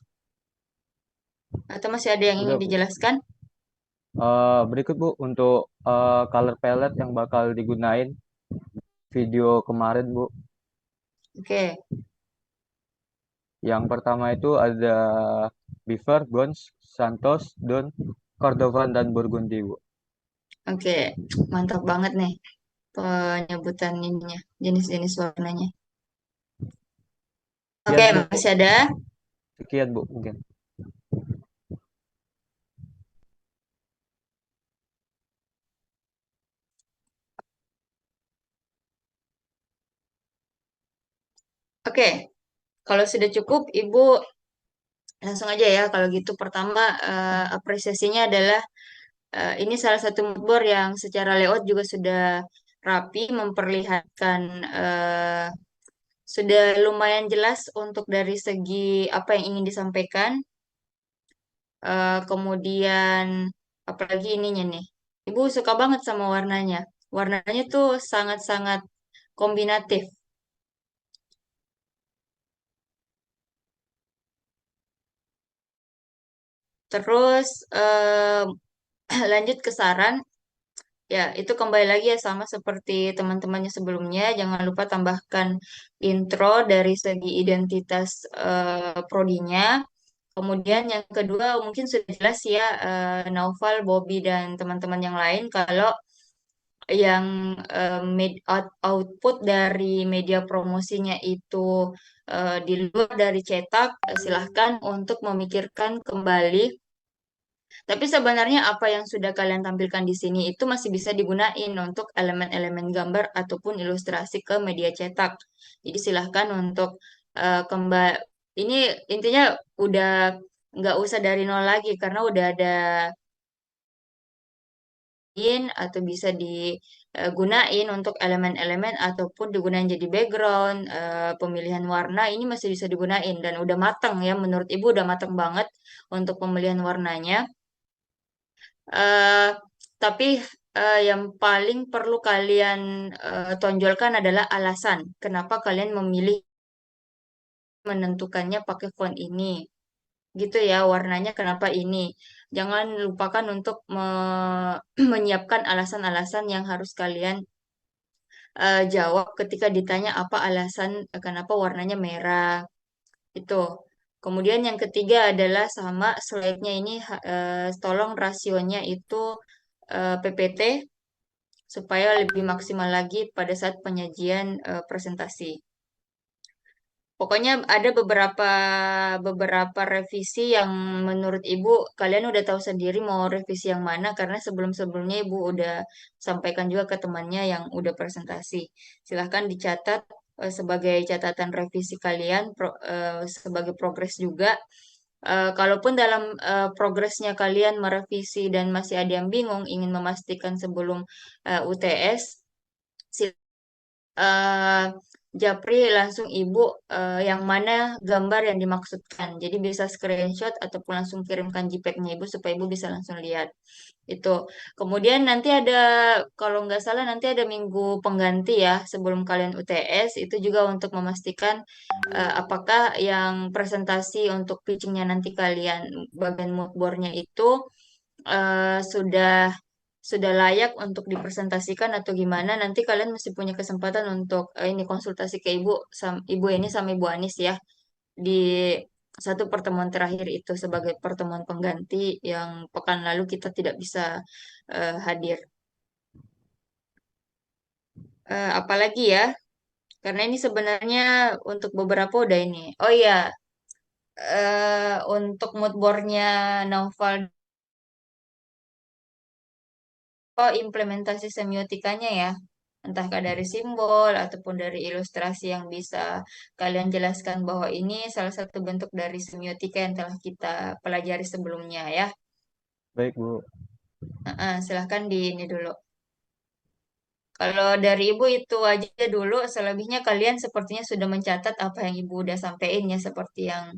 Atau masih ada yang Udah, ingin Bu. dijelaskan? Berikut Bu untuk color palette yang bakal digunain video kemarin Bu. Oke, Yang pertama itu ada Beaver, Gons, Santos, Don, Cordovan, dan Burgundy Bu. oke. Mantap banget nih penyebutan ininya, jenis-jenis warnanya. Oke, Sekian Bu, masih ada? sekian Bu mungkin. Oke, kalau sudah cukup, Ibu langsung aja ya. Kalau gitu, pertama apresiasinya adalah ini salah satu mood board yang secara layout juga sudah rapi, memperlihatkan sudah lumayan jelas untuk dari segi apa yang ingin disampaikan. Kemudian apalagi ininya nih, Ibu suka banget sama warnanya. Warnanya tuh sangat-sangat kombinatif. Terus lanjut ke saran. Ya, itu kembali lagi ya sama seperti teman-temannya sebelumnya. Jangan lupa tambahkan intro dari segi identitas prodinya. Kemudian yang kedua mungkin sudah jelas ya Naufal, Bobby dan teman-teman yang lain kalau yang output dari media promosinya itu di luar dari cetak, silahkan untuk memikirkan kembali, tapi sebenarnya apa yang sudah kalian tampilkan di sini itu masih bisa digunain untuk elemen-elemen gambar ataupun ilustrasi ke media cetak. Jadi silahkan untuk kembali. Ini intinya udah nggak usah dari nol lagi karena udah ada atau bisa digunain untuk elemen-elemen ataupun digunain jadi background, pemilihan warna ini masih bisa digunain dan udah matang ya, menurut Ibu udah matang banget untuk pemilihan warnanya. Eh, tapi yang paling perlu kalian tonjolkan adalah alasan kenapa kalian memilih menentukannya pakai font ini. Gitu ya, warnanya kenapa ini. Jangan lupakan untuk menyiapkan alasan-alasan yang harus kalian jawab ketika ditanya apa alasan kenapa warnanya merah. Itu. Kemudian yang ketiga adalah sama slide-nya ini tolong rasionya itu PPT supaya lebih maksimal lagi pada saat penyajian presentasi. Pokoknya ada beberapa revisi yang menurut Ibu kalian udah tahu sendiri mau revisi yang mana karena sebelum-sebelumnya Ibu udah sampaikan juga ke temannya yang udah presentasi. Silahkan dicatat sebagai catatan revisi kalian sebagai progres juga. Kalaupun dalam progresnya kalian merevisi dan masih ada yang bingung ingin memastikan sebelum UTS, eh, Japri langsung ibu yang mana gambar yang dimaksudkan. Jadi bisa screenshot ataupun langsung kirimkan JPEG-nya ibu supaya ibu bisa langsung lihat. Itu. Kemudian nanti ada, kalau nggak salah nanti ada minggu pengganti ya sebelum kalian UTS. Itu juga untuk memastikan apakah yang presentasi untuk pitching-nya nanti kalian bagian mood board-nya itu sudah layak untuk dipresentasikan atau gimana nanti kalian masih punya kesempatan untuk ini konsultasi ke ibu ini sama ibu Anis ya di satu pertemuan terakhir itu sebagai pertemuan pengganti yang pekan lalu kita tidak bisa hadir. Apalagi ya karena ini sebenarnya untuk beberapa udah ini. Oh iya, untuk mood board-nya Naufal implementasi semiotikanya ya, entahkah dari simbol ataupun dari ilustrasi yang bisa kalian jelaskan bahwa ini salah satu bentuk dari semiotika yang telah kita pelajari sebelumnya ya. Baik, Bu. Silahkan di ini dulu. Kalau dari Ibu itu aja dulu, selebihnya kalian sepertinya sudah mencatat apa yang Ibu udah sampaikan ya, seperti yang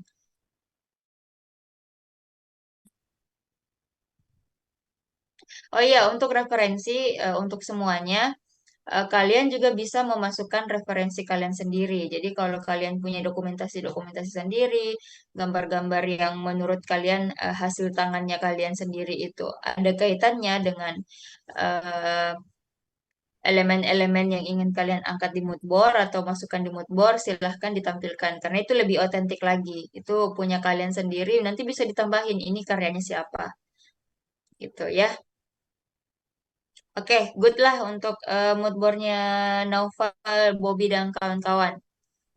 Oh iya, untuk referensi untuk semuanya kalian juga bisa memasukkan referensi kalian sendiri. Jadi kalau kalian punya dokumentasi-dokumentasi sendiri, gambar-gambar yang menurut kalian hasil tangannya kalian sendiri itu ada kaitannya dengan eh, elemen-elemen yang ingin kalian angkat di mood board atau masukkan di mood board, silahkan ditampilkan. Karena itu lebih otentik lagi. Itu punya kalian sendiri, nanti bisa ditambahin ini karyanya siapa. Gitu ya. Oke, good lah untuk mood board-nya Naufal, Bobby, dan kawan-kawan.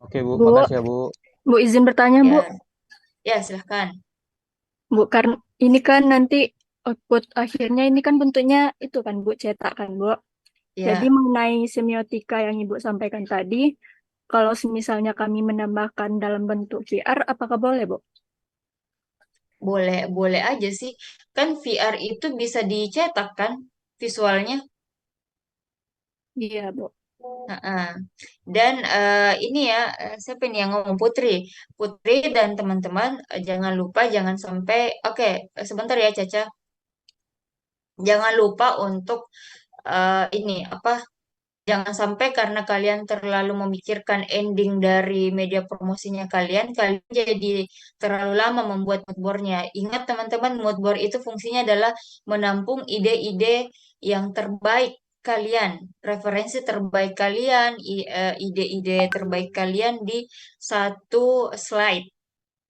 Oke, Bu. Bu, Makasih ya, Bu. Bu izin bertanya, Bu. Ya, ya silahkan. Bu, karena ini kan nanti output akhirnya ini kan bentuknya itu kan, Bu, cetak kan, Bu. Jadi Ya, mengenai semiotika yang Ibu sampaikan tadi, kalau misalnya kami menambahkan dalam bentuk VR, apakah boleh, Bu? boleh, boleh aja sih. Kan VR itu bisa dicetak kan visualnya. Iya, Bu. Heeh. Dan ini ya, siapa ini yang ngomong Putri? Putri dan teman-teman jangan lupa, jangan sampai. Oke, sebentar ya Caca. Jangan lupa untuk ini apa? Jangan sampai karena kalian terlalu memikirkan ending dari media promosinya kalian jadi terlalu lama membuat mood board-nya. Ingat teman-teman, mood board itu fungsinya adalah menampung ide-ide yang terbaik kalian, referensi terbaik kalian, ide-ide terbaik kalian di satu slide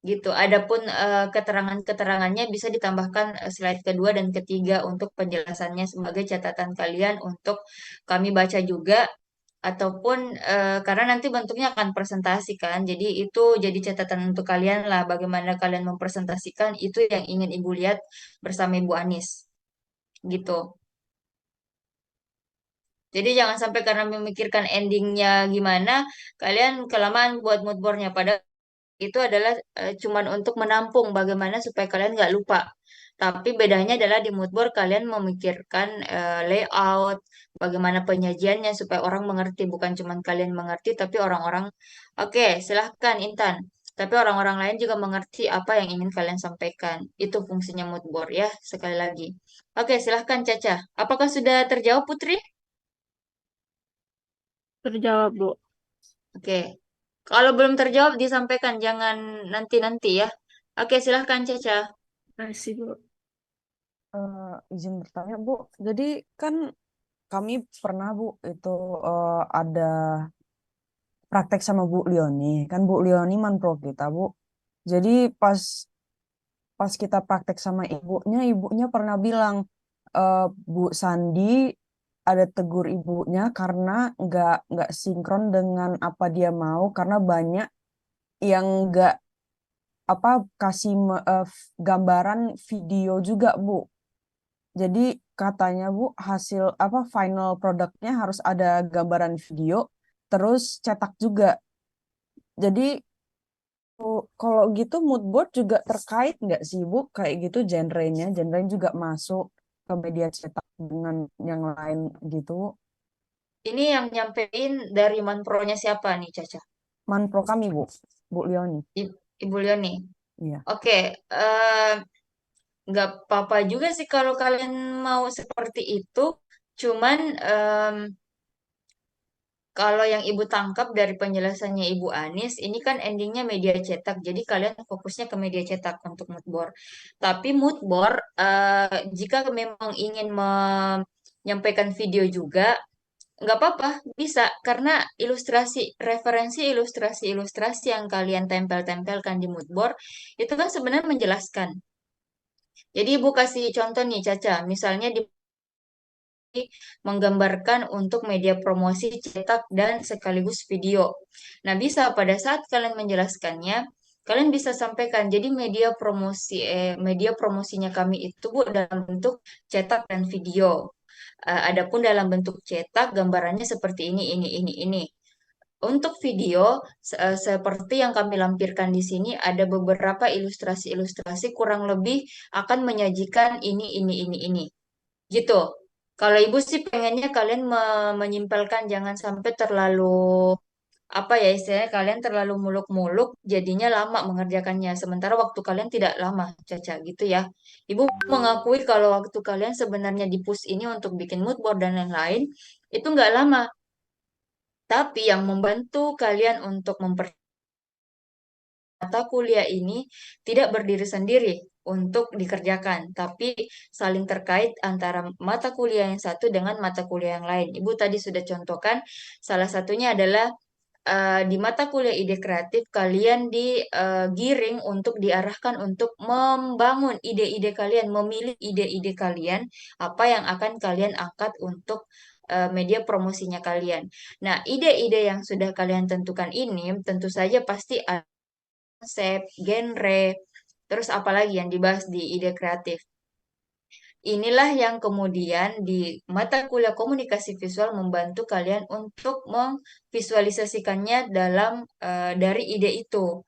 gitu. Adapun keterangan-keterangannya bisa ditambahkan slide kedua dan ketiga untuk penjelasannya sebagai catatan kalian untuk kami baca juga ataupun karena nanti bentuknya akan presentasi kan. Jadi itu jadi catatan untuk kalian lah bagaimana kalian mempresentasikan itu yang ingin Ibu lihat bersama Ibu Anis gitu. Jadi jangan sampai karena memikirkan endingnya gimana, kalian kelamaan buat mood board-nya. Padahal itu adalah cuman untuk menampung bagaimana supaya kalian nggak lupa Tapi bedanya adalah di mood board kalian memikirkan layout, bagaimana penyajiannya supaya orang mengerti, bukan cuma kalian mengerti, tapi orang-orang, oke, silahkan Intan. Tapi orang-orang lain juga mengerti apa yang ingin kalian sampaikan. Itu fungsinya mood board ya, sekali lagi. Oke, silahkan Caca. Apakah sudah terjawab Putri? Terjawab, Bu. Oke. Kalau belum terjawab disampaikan, jangan nanti-nanti ya. Oke, silahkan Caca. Terima kasih, Bu. Izin bertanya, Bu. Jadi kan kami pernah, Bu, itu ada praktek sama Bu Leoni. Kan Bu Leoni manpro kita, Bu. Jadi pas pas kita praktek sama ibunya pernah bilang, Bu Sandi ada tegur ibunya karena nggak sinkron dengan apa dia mau, karena banyak yang nggak apa kasih gambaran video juga, Bu. Jadi katanya, Bu, hasil apa final produknya harus ada gambaran video, terus cetak juga. Jadi kalau gitu mood board juga terkait nggak sih, Bu? Kayak gitu genre-nya juga masuk ke media cetak dengan yang lain gitu. Ini yang nyampein dari manpronya siapa nih, Caca? Manpro kami, Bu. Bu Leoni. Ibu Leoni. Iya. Oke, nggak apa-apa juga sih kalau kalian mau seperti itu. Cuman kalau yang Ibu tangkap dari penjelasannya Ibu Anis, ini kan endingnya media cetak. Jadi kalian fokusnya ke media cetak untuk mood board. Tapi mood board, jika memang ingin menyampaikan video juga, nggak apa-apa, bisa. Karena ilustrasi yang kalian tempel-tempelkan di mood board, itu kan sebenarnya menjelaskan. Jadi Ibu kasih contoh nih, Caca. Misalnya di menggambarkan untuk media promosi cetak dan sekaligus video. Nah, bisa pada saat kalian menjelaskannya, kalian bisa sampaikan. Jadi media promosinya kami itu Bu dalam bentuk cetak dan video. Adapun dalam bentuk cetak gambarannya seperti ini. Untuk video, seperti yang kami lampirkan di sini, ada beberapa ilustrasi-ilustrasi kurang lebih akan menyajikan ini. Gitu. Kalau ibu sih pengennya kalian menyimpelkan, jangan sampai terlalu apa ya istilahnya, kalian terlalu muluk-muluk jadinya lama mengerjakannya. Sementara waktu kalian tidak lama, Caca gitu ya. Ibu mengakui kalau waktu kalian sebenarnya di push ini untuk bikin mood board dan lain-lain itu nggak lama. Tapi yang membantu kalian untuk mata kuliah ini tidak berdiri sendiri untuk dikerjakan, tapi saling terkait antara mata kuliah yang satu dengan mata kuliah yang lain. Ibu tadi sudah contohkan, salah satunya adalah di mata kuliah ide kreatif, kalian digiring untuk diarahkan untuk membangun ide-ide kalian, memilih ide-ide kalian, apa yang akan kalian angkat untuk media promosinya kalian. Nah, ide-ide yang sudah kalian tentukan ini tentu saja pasti konsep, genre, terus apalagi yang dibahas di ide kreatif. Inilah yang kemudian di mata kuliah komunikasi visual membantu kalian untuk memvisualisasikannya dari ide itu.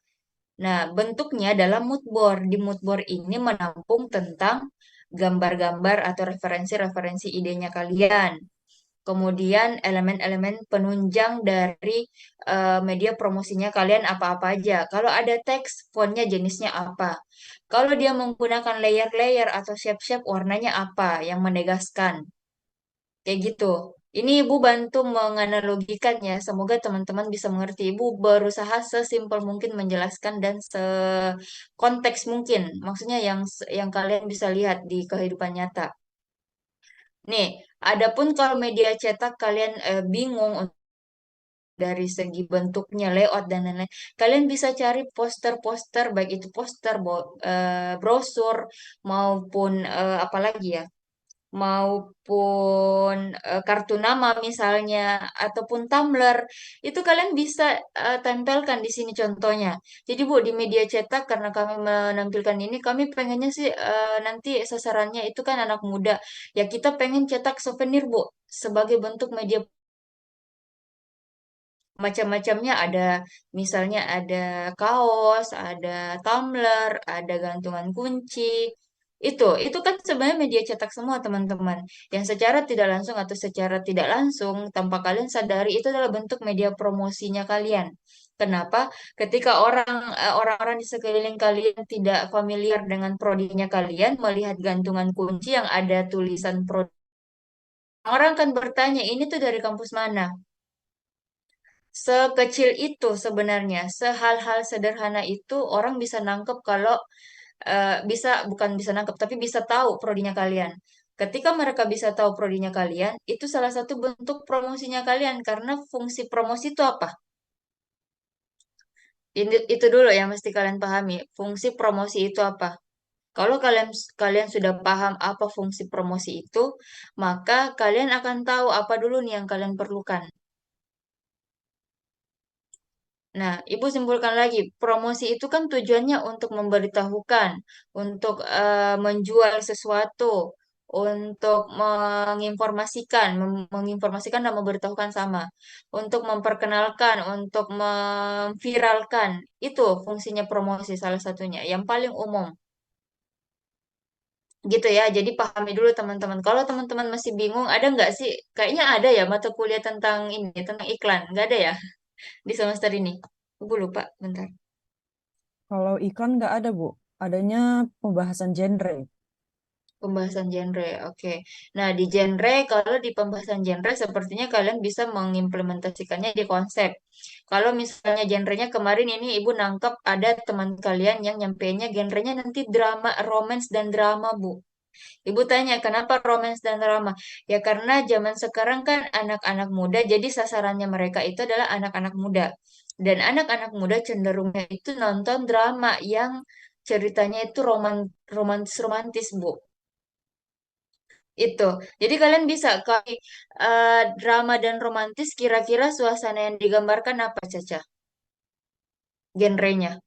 Nah, bentuknya dalam mood board. Di mood board ini menampung tentang gambar-gambar atau referensi-referensi idenya kalian. Kemudian elemen-elemen penunjang dari media promosinya kalian apa-apa aja. Kalau ada teks, fontnya jenisnya apa. Kalau dia menggunakan layer-layer atau shape-shape, warnanya apa yang menegaskan. Kayak gitu. Ini Ibu bantu menganalogikannya. Semoga teman-teman bisa mengerti. Ibu berusaha sesimpel mungkin menjelaskan dan sekonteks mungkin. Maksudnya yang kalian bisa lihat di kehidupan nyata. Nih, adapun kalau media cetak kalian bingung dari segi bentuknya, layout dan lain-lain, kalian bisa cari poster-poster, baik itu poster, brosur maupun apalagi ya, maupun kartu nama misalnya, ataupun tumbler, itu kalian bisa tempelkan di sini contohnya. Jadi Bu, di media cetak karena kami menampilkan ini, kami pengennya sih nanti sasarannya itu kan anak muda. Ya kita pengen cetak souvenir Bu, sebagai bentuk media macam-macamnya ada, misalnya ada kaos, ada tumbler, ada gantungan kunci, Itu kan sebenarnya media cetak semua teman-teman. Yang secara tidak langsung atau secara tidak langsung tanpa kalian sadari itu adalah bentuk media promosinya kalian. Kenapa? Ketika orang-orang di sekeliling kalian tidak familiar dengan prodinya kalian, melihat gantungan kunci yang ada tulisan prodi, orang akan bertanya, ini tuh dari kampus mana? Sekecil itu sebenarnya, sehal-hal sederhana itu orang bisa nangkep kalau bisa bukan bisa nangkep tapi bisa tahu prodinya kalian. Ketika mereka bisa tahu prodinya kalian, itu salah satu bentuk promosinya kalian karena fungsi promosi itu apa? Itu dulu yang mesti kalian pahami. Fungsi promosi itu apa? Kalau kalian kalian sudah paham apa fungsi promosi itu, maka kalian akan tahu apa dulu nih yang kalian perlukan. Nah, Ibu simpulkan lagi, promosi itu kan tujuannya untuk memberitahukan, untuk menjual sesuatu, untuk menginformasikan dan memberitahukan sama, untuk memperkenalkan, untuk memviralkan. Itu fungsinya promosi salah satunya, yang paling umum. Gitu ya, jadi pahami dulu teman-teman. Kalau teman-teman masih bingung, ada nggak sih? Kayaknya ada ya mata kuliah tentang ini, tentang iklan. Nggak ada ya di semester ini? Gue lupa, bentar. Kalau iklan nggak ada, Bu. Adanya pembahasan genre. Pembahasan genre, oke. Nah, di genre, kalau di pembahasan genre, sepertinya kalian bisa mengimplementasikannya di konsep. Kalau misalnya genrenya kemarin ini Ibu nangkep ada teman kalian yang nyampeinnya genrenya nanti drama, romance, dan drama, Bu. Ibu tanya, kenapa romance dan drama? Ya karena zaman sekarang kan anak-anak muda, jadi sasarannya mereka itu adalah anak-anak muda. Dan anak-anak muda cenderungnya itu nonton drama yang ceritanya itu romantis-romantis, Bu. Itu. Jadi kalian bisa kalau drama dan romantis kira-kira suasana yang digambarkan apa, Caca? Genrenya.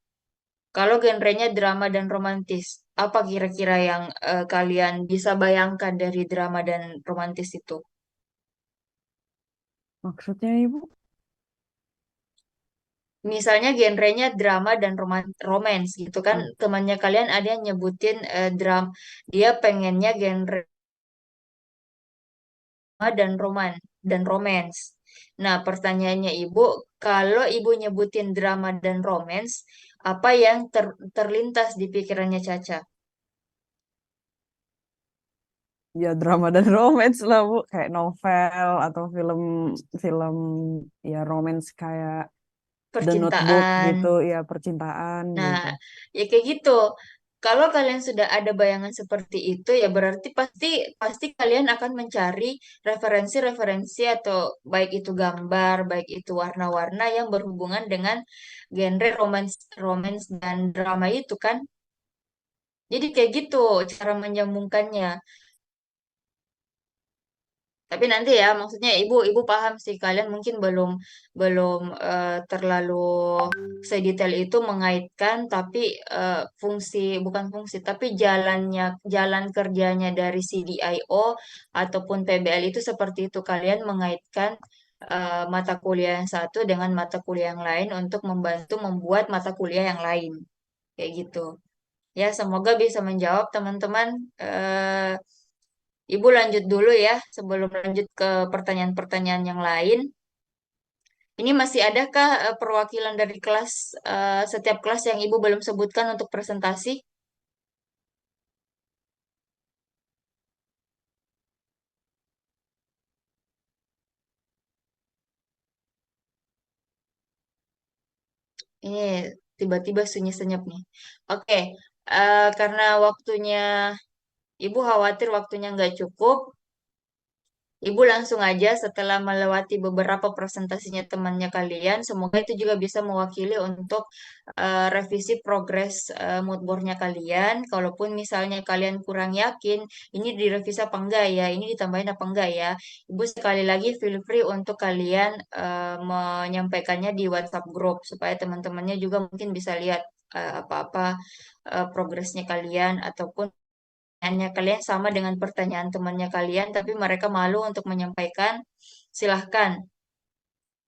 Kalau genrenya drama dan romantis, apa kira-kira yang kalian bisa bayangkan dari drama dan romantis itu? Maksudnya, Ibu? Misalnya genrenya drama dan romance gitu kan, Hmm. temannya kalian ada yang nyebutin dia pengennya genre dan romance. Nah, pertanyaannya Ibu, kalau Ibu nyebutin drama dan romance, apa yang terlintas di pikirannya Caca? Ya drama dan romance lah, Bu. Kayak novel atau film film ya romance kayak The Notebook Percintaan. gitu, ya percintaan Nah, gitu. ya kayak gitu. Kalau kalian sudah ada bayangan seperti itu, ya berarti pasti pasti kalian akan mencari referensi-referensi atau baik itu gambar, baik itu warna-warna yang berhubungan dengan genre romance, romance dan drama itu kan. Jadi kayak gitu cara menyambungkannya. Tapi nanti ya, maksudnya ibu paham sih kalian mungkin belum belum terlalu sedetail itu mengaitkan, tapi fungsi bukan fungsi, tapi jalan kerjanya dari CDIO ataupun PBL itu seperti itu kalian mengaitkan mata kuliah yang satu dengan mata kuliah yang lain untuk membantu membuat mata kuliah yang lain kayak gitu. Ya, semoga bisa menjawab teman-teman. Ibu lanjut dulu ya, sebelum lanjut ke pertanyaan-pertanyaan yang lain. Ini masih adakah perwakilan dari kelas, setiap kelas yang Ibu belum sebutkan untuk presentasi? Ini tiba-tiba sunyi senyap nih. Oke, karena waktunya, Ibu khawatir waktunya nggak cukup, Ibu langsung aja setelah melewati beberapa presentasinya temannya kalian, semoga itu juga bisa mewakili untuk revisi progres mood board-nya kalian. Kalaupun misalnya kalian kurang yakin, ini direvisi apa enggak ya, ini ditambahin apa enggak ya. Ibu sekali lagi feel free untuk kalian menyampaikannya di WhatsApp group supaya teman-temannya juga mungkin bisa lihat apa-apa progresnya kalian ataupun pertanyaannya kalian sama dengan pertanyaan temannya kalian, tapi mereka malu untuk menyampaikan, silahkan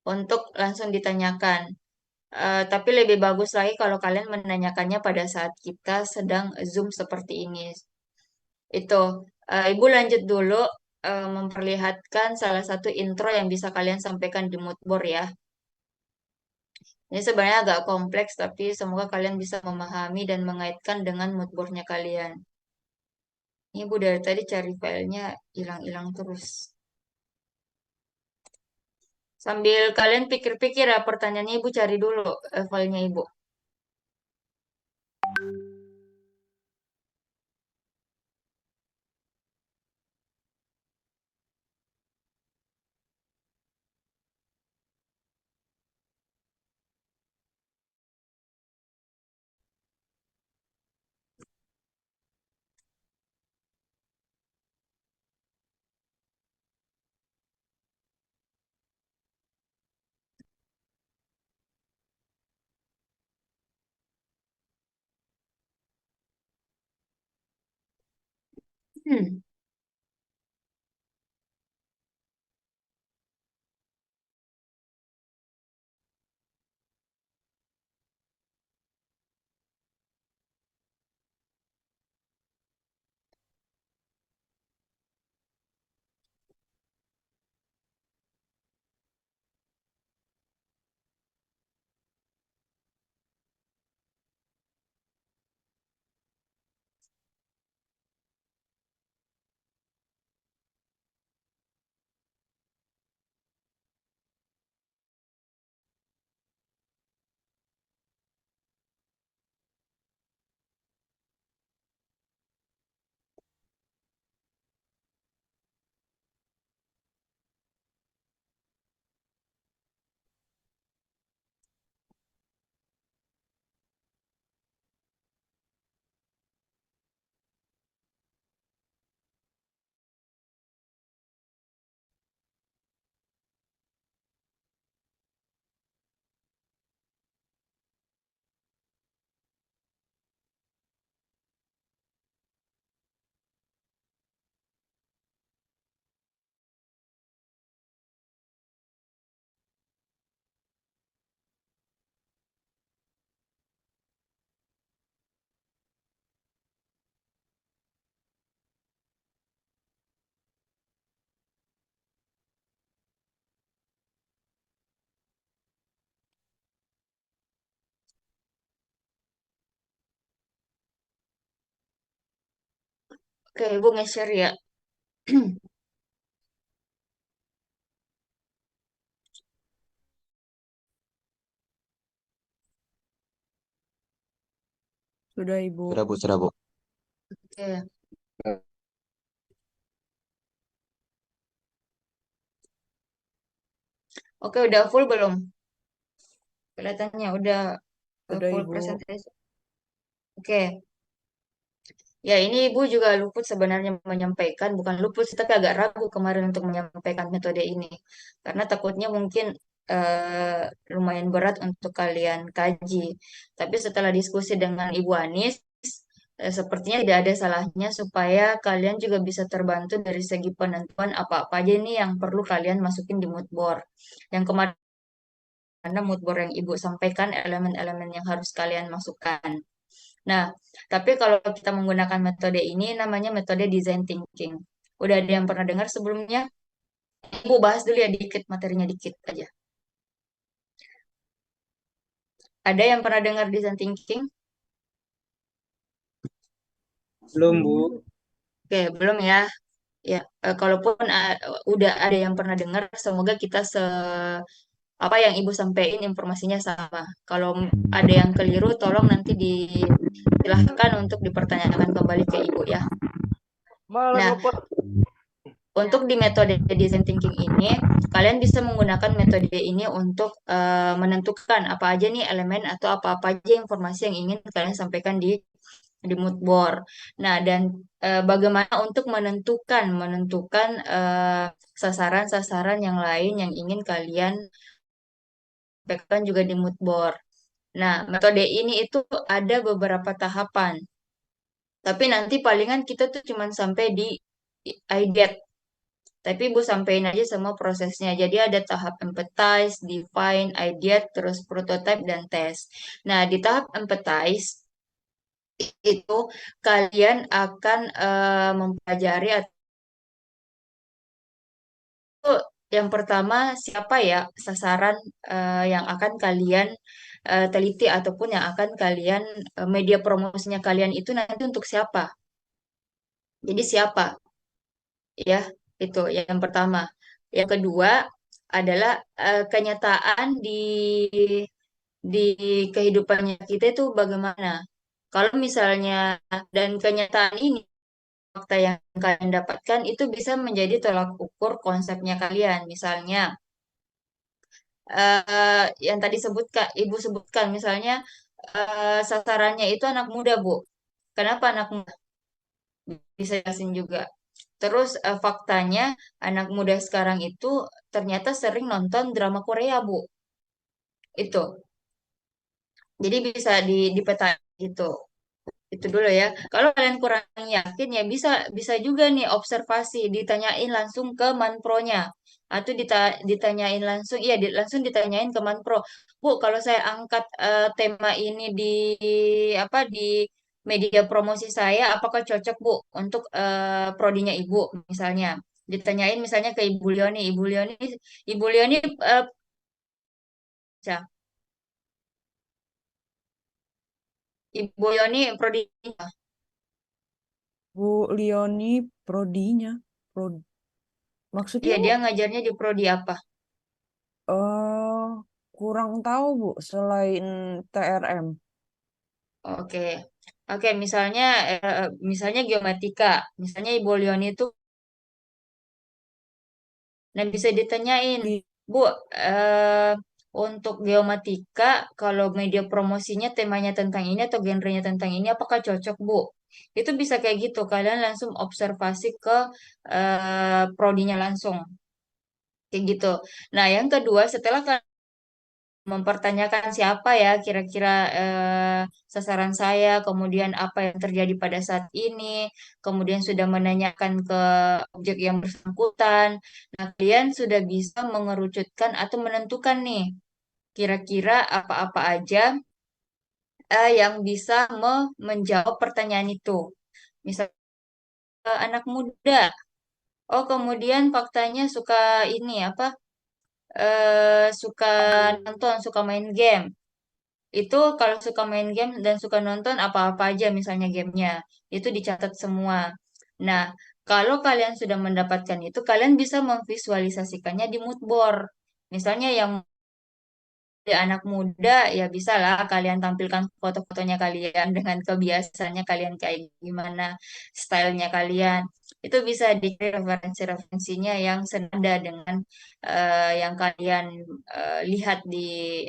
untuk langsung ditanyakan. Tapi lebih bagus lagi kalau kalian menanyakannya pada saat kita sedang Zoom seperti ini. Itu, Ibu lanjut dulu memperlihatkan salah satu intro yang bisa kalian sampaikan di mood board ya. Ini sebenarnya agak kompleks, tapi semoga kalian bisa memahami dan mengaitkan dengan mood board-nya kalian. Ini Ibu dari tadi cari filenya hilang-hilang terus. Sambil kalian pikir-pikir ya pertanyaannya Ibu cari dulu filenya Ibu. Hmm. Oke, Ibu nge-share ya. Sudah, Ibu. Sudah Bu, sudah Bu. Oke. Oke, udah full belum? Kelihatannya udah Sudah, full Ibu. presentasi. Oke. Ya, ini Ibu juga luput sebenarnya menyampaikan, bukan luput sih, tapi agak ragu kemarin untuk menyampaikan metode ini. Karena takutnya mungkin lumayan berat untuk kalian kaji. Tapi setelah diskusi dengan Ibu Anis, sepertinya tidak ada salahnya supaya kalian juga bisa terbantu dari segi penentuan apa-apa aja nih yang perlu kalian masukin di mood board. Yang kemarin karena mood board yang Ibu sampaikan elemen-elemen yang harus kalian masukkan. Nah, tapi kalau kita menggunakan metode ini namanya metode design thinking. Udah ada yang pernah dengar sebelumnya? Ibu bahas dulu ya dikit, materinya dikit aja. Ada yang pernah dengar design thinking? Belum, Bu. Oke, belum ya. Ya, kalaupun udah ada yang pernah dengar, semoga kita apa yang Ibu sampaikan informasinya sama. Kalau ada yang keliru, tolong nanti disilahkan untuk dipertanyakan kembali ke Ibu ya. Nah, untuk di metode design thinking ini, kalian bisa menggunakan metode ini untuk menentukan apa aja nih elemen atau apa-apa aja informasi yang ingin kalian sampaikan di mood board. Nah, dan bagaimana untuk menentukan sasaran-sasaran yang lain yang ingin kalian sampaikan juga di mood board. Nah, metode ini itu ada beberapa tahapan. Tapi nanti palingan kita tuh cuman sampai di IDET. Tapi Ibu sampein aja semua prosesnya. Jadi ada tahap empathize, define, ideate, terus prototype, dan test. Nah, di tahap empathize, itu kalian akan mempelajari atau yang pertama siapa ya sasaran yang akan kalian teliti ataupun yang akan kalian media promosinya kalian itu nanti untuk siapa. Jadi siapa ya itu yang pertama. Yang kedua adalah kenyataan di kehidupannya kita itu bagaimana. Kalau misalnya dan kenyataan ini fakta yang kalian dapatkan itu bisa menjadi tolak ukur konsepnya kalian. Misalnya yang tadi Ibu sebutkan misalnya sasarannya itu anak muda, Bu. Kenapa anak muda? Bisa jelasin juga. Terus faktanya anak muda sekarang itu ternyata sering nonton drama Korea, Bu. Itu. Jadi bisa dipetain gitu. Itu dulu ya. Kalau kalian kurang yakin ya bisa bisa juga nih observasi, ditanyain langsung ke manpronya atau ditanyain langsung, iya langsung ditanyain ke manpro. Bu, kalau saya angkat tema ini di apa di media promosi saya, apakah cocok Bu untuk prodinya Ibu misalnya? Ditanyain misalnya ke Ibu Lioni, Ibu Lioni ya, Ibu Lioni prodi Bu Lioni prodinya, maksudnya iya Bu? dia ngajarnya di prodi apa? eh kurang tahu Bu selain TRM. Oke, oke. Misalnya geomatika, misalnya Ibu Leoni itu, nah bisa ditanyain, Di Bu, untuk geomatika, kalau media promosinya temanya tentang ini atau genrenya tentang ini, apakah cocok, Bu? Itu bisa kayak gitu. Kalian langsung observasi ke prodinya langsung, kayak gitu. Nah, yang kedua, setelah mempertanyakan siapa ya kira-kira sasaran saya, kemudian apa yang terjadi pada saat ini, kemudian sudah menanyakan ke objek yang bersangkutan. Nah, kalian sudah bisa mengerucutkan atau menentukan nih kira-kira apa-apa aja yang bisa menjawab pertanyaan itu. Misalnya anak muda, oh kemudian faktanya suka ini apa? Suka nonton, suka main game. Itu kalau suka main game dan suka nonton apa-apa aja misalnya gamenya, itu dicatat semua. Nah, kalau kalian sudah mendapatkan itu, kalian bisa memvisualisasikannya di mood board. Misalnya yang anak muda, ya bisa lah kalian tampilkan foto-fotonya kalian dengan kebiasaannya kalian kayak gimana, stylenya kalian. Itu bisa di referensi-referensinya yang senada dengan yang kalian lihat di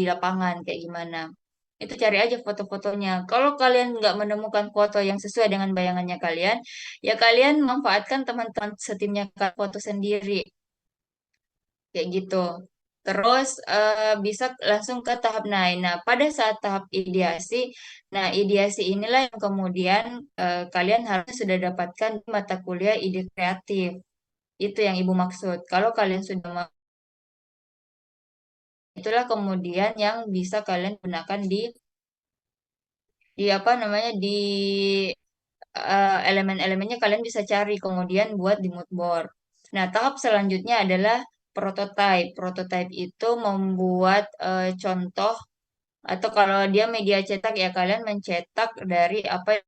lapangan kayak gimana. Itu cari aja foto-fotonya. Kalau kalian nggak menemukan foto yang sesuai dengan bayangannya kalian, ya kalian manfaatkan teman-teman setimnya foto sendiri, kayak gitu. Terus bisa langsung ke tahap naik. Nah, pada saat tahap ideasi, nah ideasi inilah yang kemudian kalian harus sudah dapatkan di mata kuliah ide kreatif. Itu yang Ibu maksud. Kalau kalian sudah itulah kemudian yang bisa kalian gunakan di apa namanya di elemen-elemennya kalian bisa cari kemudian buat di mood board. Nah, tahap selanjutnya adalah prototype. Prototype itu membuat contoh atau kalau dia media cetak ya kalian mencetak dari apa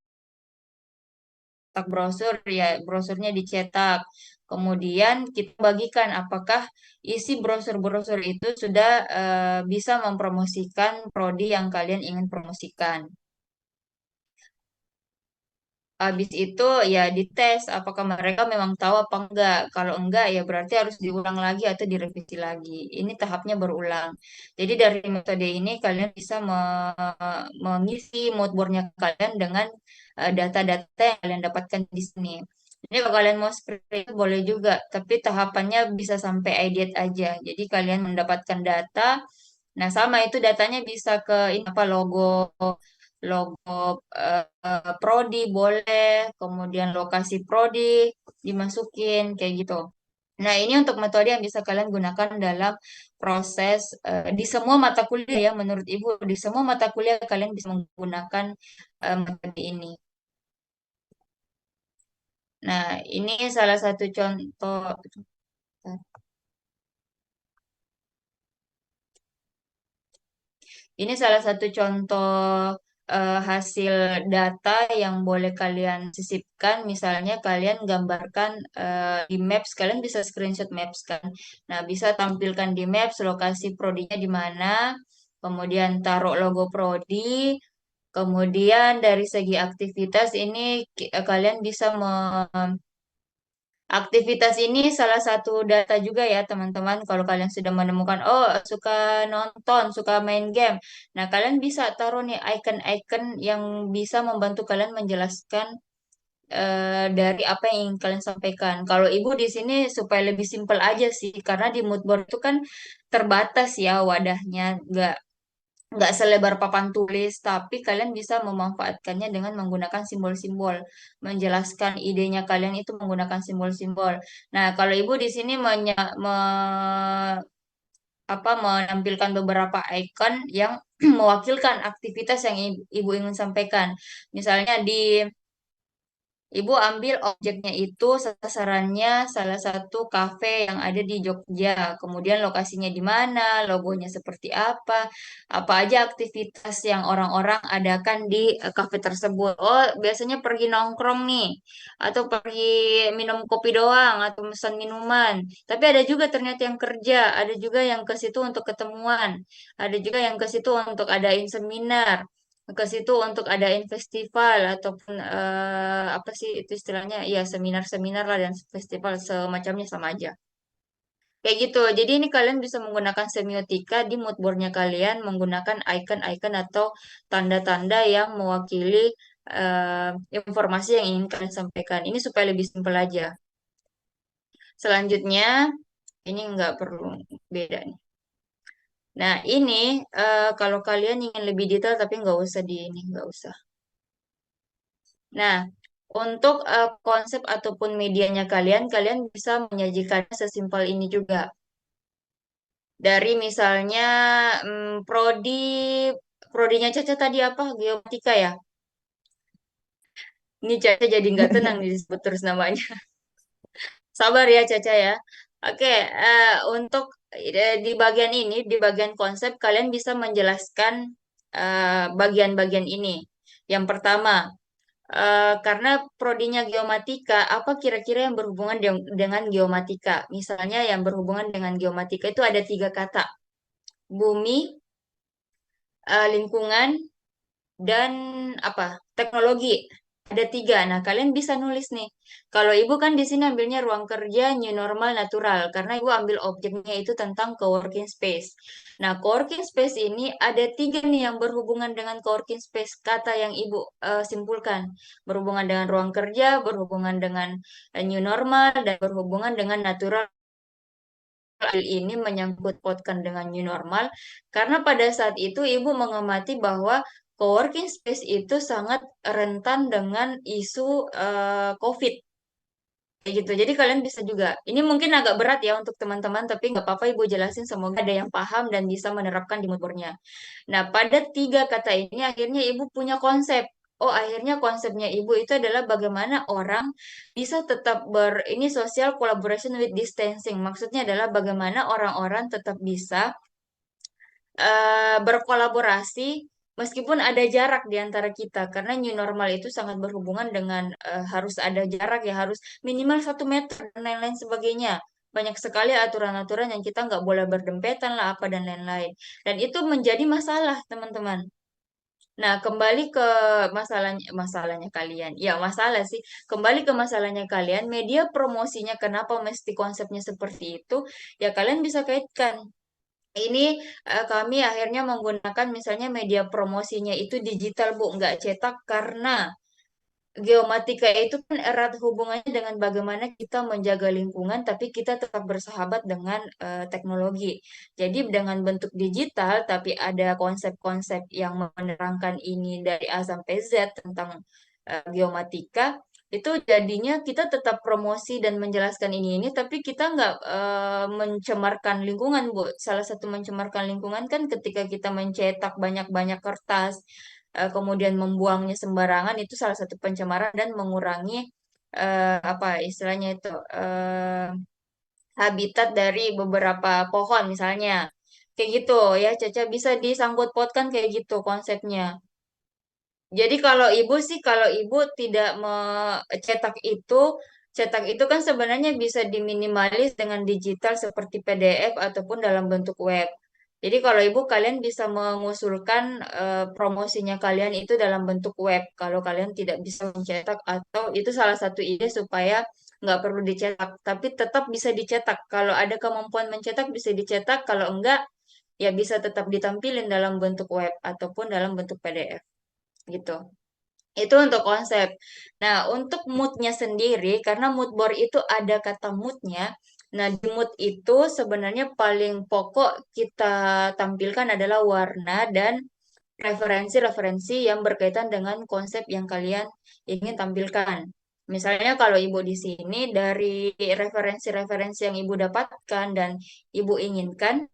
cetak brosur ya brosurnya dicetak. Kemudian kita bagikan apakah isi brosur-brosur itu sudah bisa mempromosikan prodi yang kalian ingin promosikan. Habis itu ya dites apakah mereka memang tahu apa enggak. Kalau enggak ya berarti harus diulang lagi atau direvisi lagi. Ini tahapnya berulang. Jadi dari metode ini kalian bisa mengisi mood board-nya kalian dengan data-data yang kalian dapatkan di sini. Ini kalau kalian mau screen boleh juga, tapi tahapannya bisa sampai iDate aja. Jadi kalian mendapatkan data. Nah, sama itu datanya bisa ke ini apa logo prodi boleh, kemudian lokasi prodi dimasukin kayak gitu. Nah, ini untuk metode yang bisa kalian gunakan dalam proses di semua mata kuliah ya. Menurut Ibu, di semua mata kuliah kalian bisa menggunakan metode ini. Nah, ini salah satu contoh. Ini salah satu contoh hasil data yang boleh kalian sisipkan. Misalnya kalian gambarkan di Maps, kalian bisa screenshot Maps kan. Nah, bisa tampilkan di Maps lokasi prodinya di mana, kemudian taruh logo prodi, kemudian dari segi aktivitas ini kalian bisa aktivitas ini salah satu data juga ya teman-teman. Kalau kalian sudah menemukan, oh suka nonton, suka main game. Nah kalian bisa taruh nih icon-icon yang bisa membantu kalian menjelaskan dari apa yang ingin kalian sampaikan. Kalau ibu di sini supaya lebih simpel aja sih, karena di mood board itu kan terbatas ya wadahnya, nggak selebar papan tulis, tapi kalian bisa memanfaatkannya dengan menggunakan simbol-simbol, menjelaskan idenya kalian itu menggunakan simbol-simbol. Nah, kalau ibu di sini menampilkan beberapa icon yang mewakilkan aktivitas yang ibu ingin sampaikan. Misalnya Ibu ambil objeknya itu sasarannya salah satu kafe yang ada di Jogja. Kemudian lokasinya di mana, logonya seperti apa aja aktivitas yang orang-orang adakan di kafe tersebut. Oh, biasanya pergi nongkrong nih, atau pergi minum kopi doang, atau pesan minuman. Tapi ada juga ternyata yang kerja, ada juga yang ke situ untuk ketemuan, ada juga yang ke situ untuk adain seminar, ke situ untuk adain festival ataupun apa sih itu istilahnya ya seminar-seminar lah dan festival semacamnya sama aja kayak gitu. Jadi ini kalian bisa menggunakan semiotika di mood boardnya kalian menggunakan icon-icon atau tanda-tanda yang mewakili eh, informasi yang ingin kalian sampaikan. Ini supaya lebih simpel aja. Selanjutnya ini nggak perlu beda nih. Nah ini kalau kalian ingin lebih detail tapi nggak usah di ini nggak usah. Nah, untuk konsep ataupun medianya kalian, kalian bisa menyajikannya sesimpel ini juga. Dari misalnya prodinya Caca tadi apa? Geomatika ya? Ini Caca jadi nggak tenang nih disebut terus namanya. Sabar ya Caca ya. Oke, untuk di bagian ini, di bagian konsep, kalian bisa menjelaskan bagian-bagian ini. Yang pertama, karena prodinya geomatika, apa kira-kira yang berhubungan dengan geomatika? Misalnya yang berhubungan dengan geomatika itu ada 3 kata, bumi, lingkungan, dan apa? Teknologi. Ada 3. Nah, kalian bisa nulis nih. Kalau ibu kan di sini ambilnya ruang kerja new normal natural, karena ibu ambil objeknya itu tentang coworking space. Nah, coworking space ini ada 3 nih yang berhubungan dengan coworking space. Kata yang ibu simpulkan berhubungan dengan ruang kerja, berhubungan dengan new normal, dan berhubungan dengan natural. Ini menyangkut pautkan dengan new normal karena pada saat itu ibu mengamati bahwa coworking space itu sangat rentan dengan isu COVID kayak gitu. Jadi kalian bisa juga. Ini mungkin agak berat ya untuk teman-teman, tapi nggak apa-apa ibu jelasin. Semoga ada yang paham dan bisa menerapkan di moodboardnya. Nah, pada 3 kata ini akhirnya ibu punya konsep. Oh, akhirnya konsepnya ibu itu adalah bagaimana orang bisa tetap ini social collaboration with distancing. Maksudnya adalah bagaimana orang-orang tetap bisa berkolaborasi meskipun ada jarak di antara kita. Karena new normal itu sangat berhubungan dengan harus ada jarak ya, harus minimal 1 meter dan lain-lain sebagainya. Banyak sekali aturan-aturan yang kita nggak boleh berdempetan lah apa dan lain-lain. Dan itu menjadi masalah, teman-teman. Nah, kembali ke masalahnya kalian. Ya, masalah sih. Kembali ke masalahnya kalian, media promosinya kenapa mesti konsepnya seperti itu? Ya, kalian bisa kaitkan. Ini kami akhirnya menggunakan misalnya media promosinya itu digital, Bu, nggak cetak karena geomatika itu kan erat hubungannya dengan bagaimana kita menjaga lingkungan, tapi kita tetap bersahabat dengan teknologi. Jadi dengan bentuk digital, tapi ada konsep-konsep yang menerangkan ini dari A sampai Z tentang geomatika, itu jadinya kita tetap promosi dan menjelaskan ini, tapi kita nggak mencemarkan lingkungan, Bu. Salah satu mencemarkan lingkungan kan ketika kita mencetak banyak-banyak kertas, kemudian membuangnya sembarangan, itu salah satu pencemaran dan mengurangi apa istilahnya itu habitat dari beberapa pohon misalnya. Kayak gitu ya, Caca bisa disangkut pautkan kayak gitu konsepnya. Jadi kalau ibu sih, kalau ibu tidak cetak itu kan sebenarnya bisa diminimalis dengan digital seperti PDF ataupun dalam bentuk web. Jadi kalau ibu kalian bisa mengusulkan promosinya kalian itu dalam bentuk web. Kalau kalian tidak bisa mencetak atau itu salah satu ide supaya nggak perlu dicetak, tapi tetap bisa dicetak. Kalau ada kemampuan mencetak bisa dicetak, kalau enggak ya bisa tetap ditampilin dalam bentuk web ataupun dalam bentuk PDF gitu. Itu untuk konsep. Nah, untuk moodnya sendiri, karena mood board itu ada kata moodnya. Nah, di mood itu sebenarnya paling pokok kita tampilkan adalah warna dan referensi-referensi yang berkaitan dengan konsep yang kalian ingin tampilkan. Misalnya kalau ibu di sini dari referensi-referensi yang ibu dapatkan dan ibu inginkan,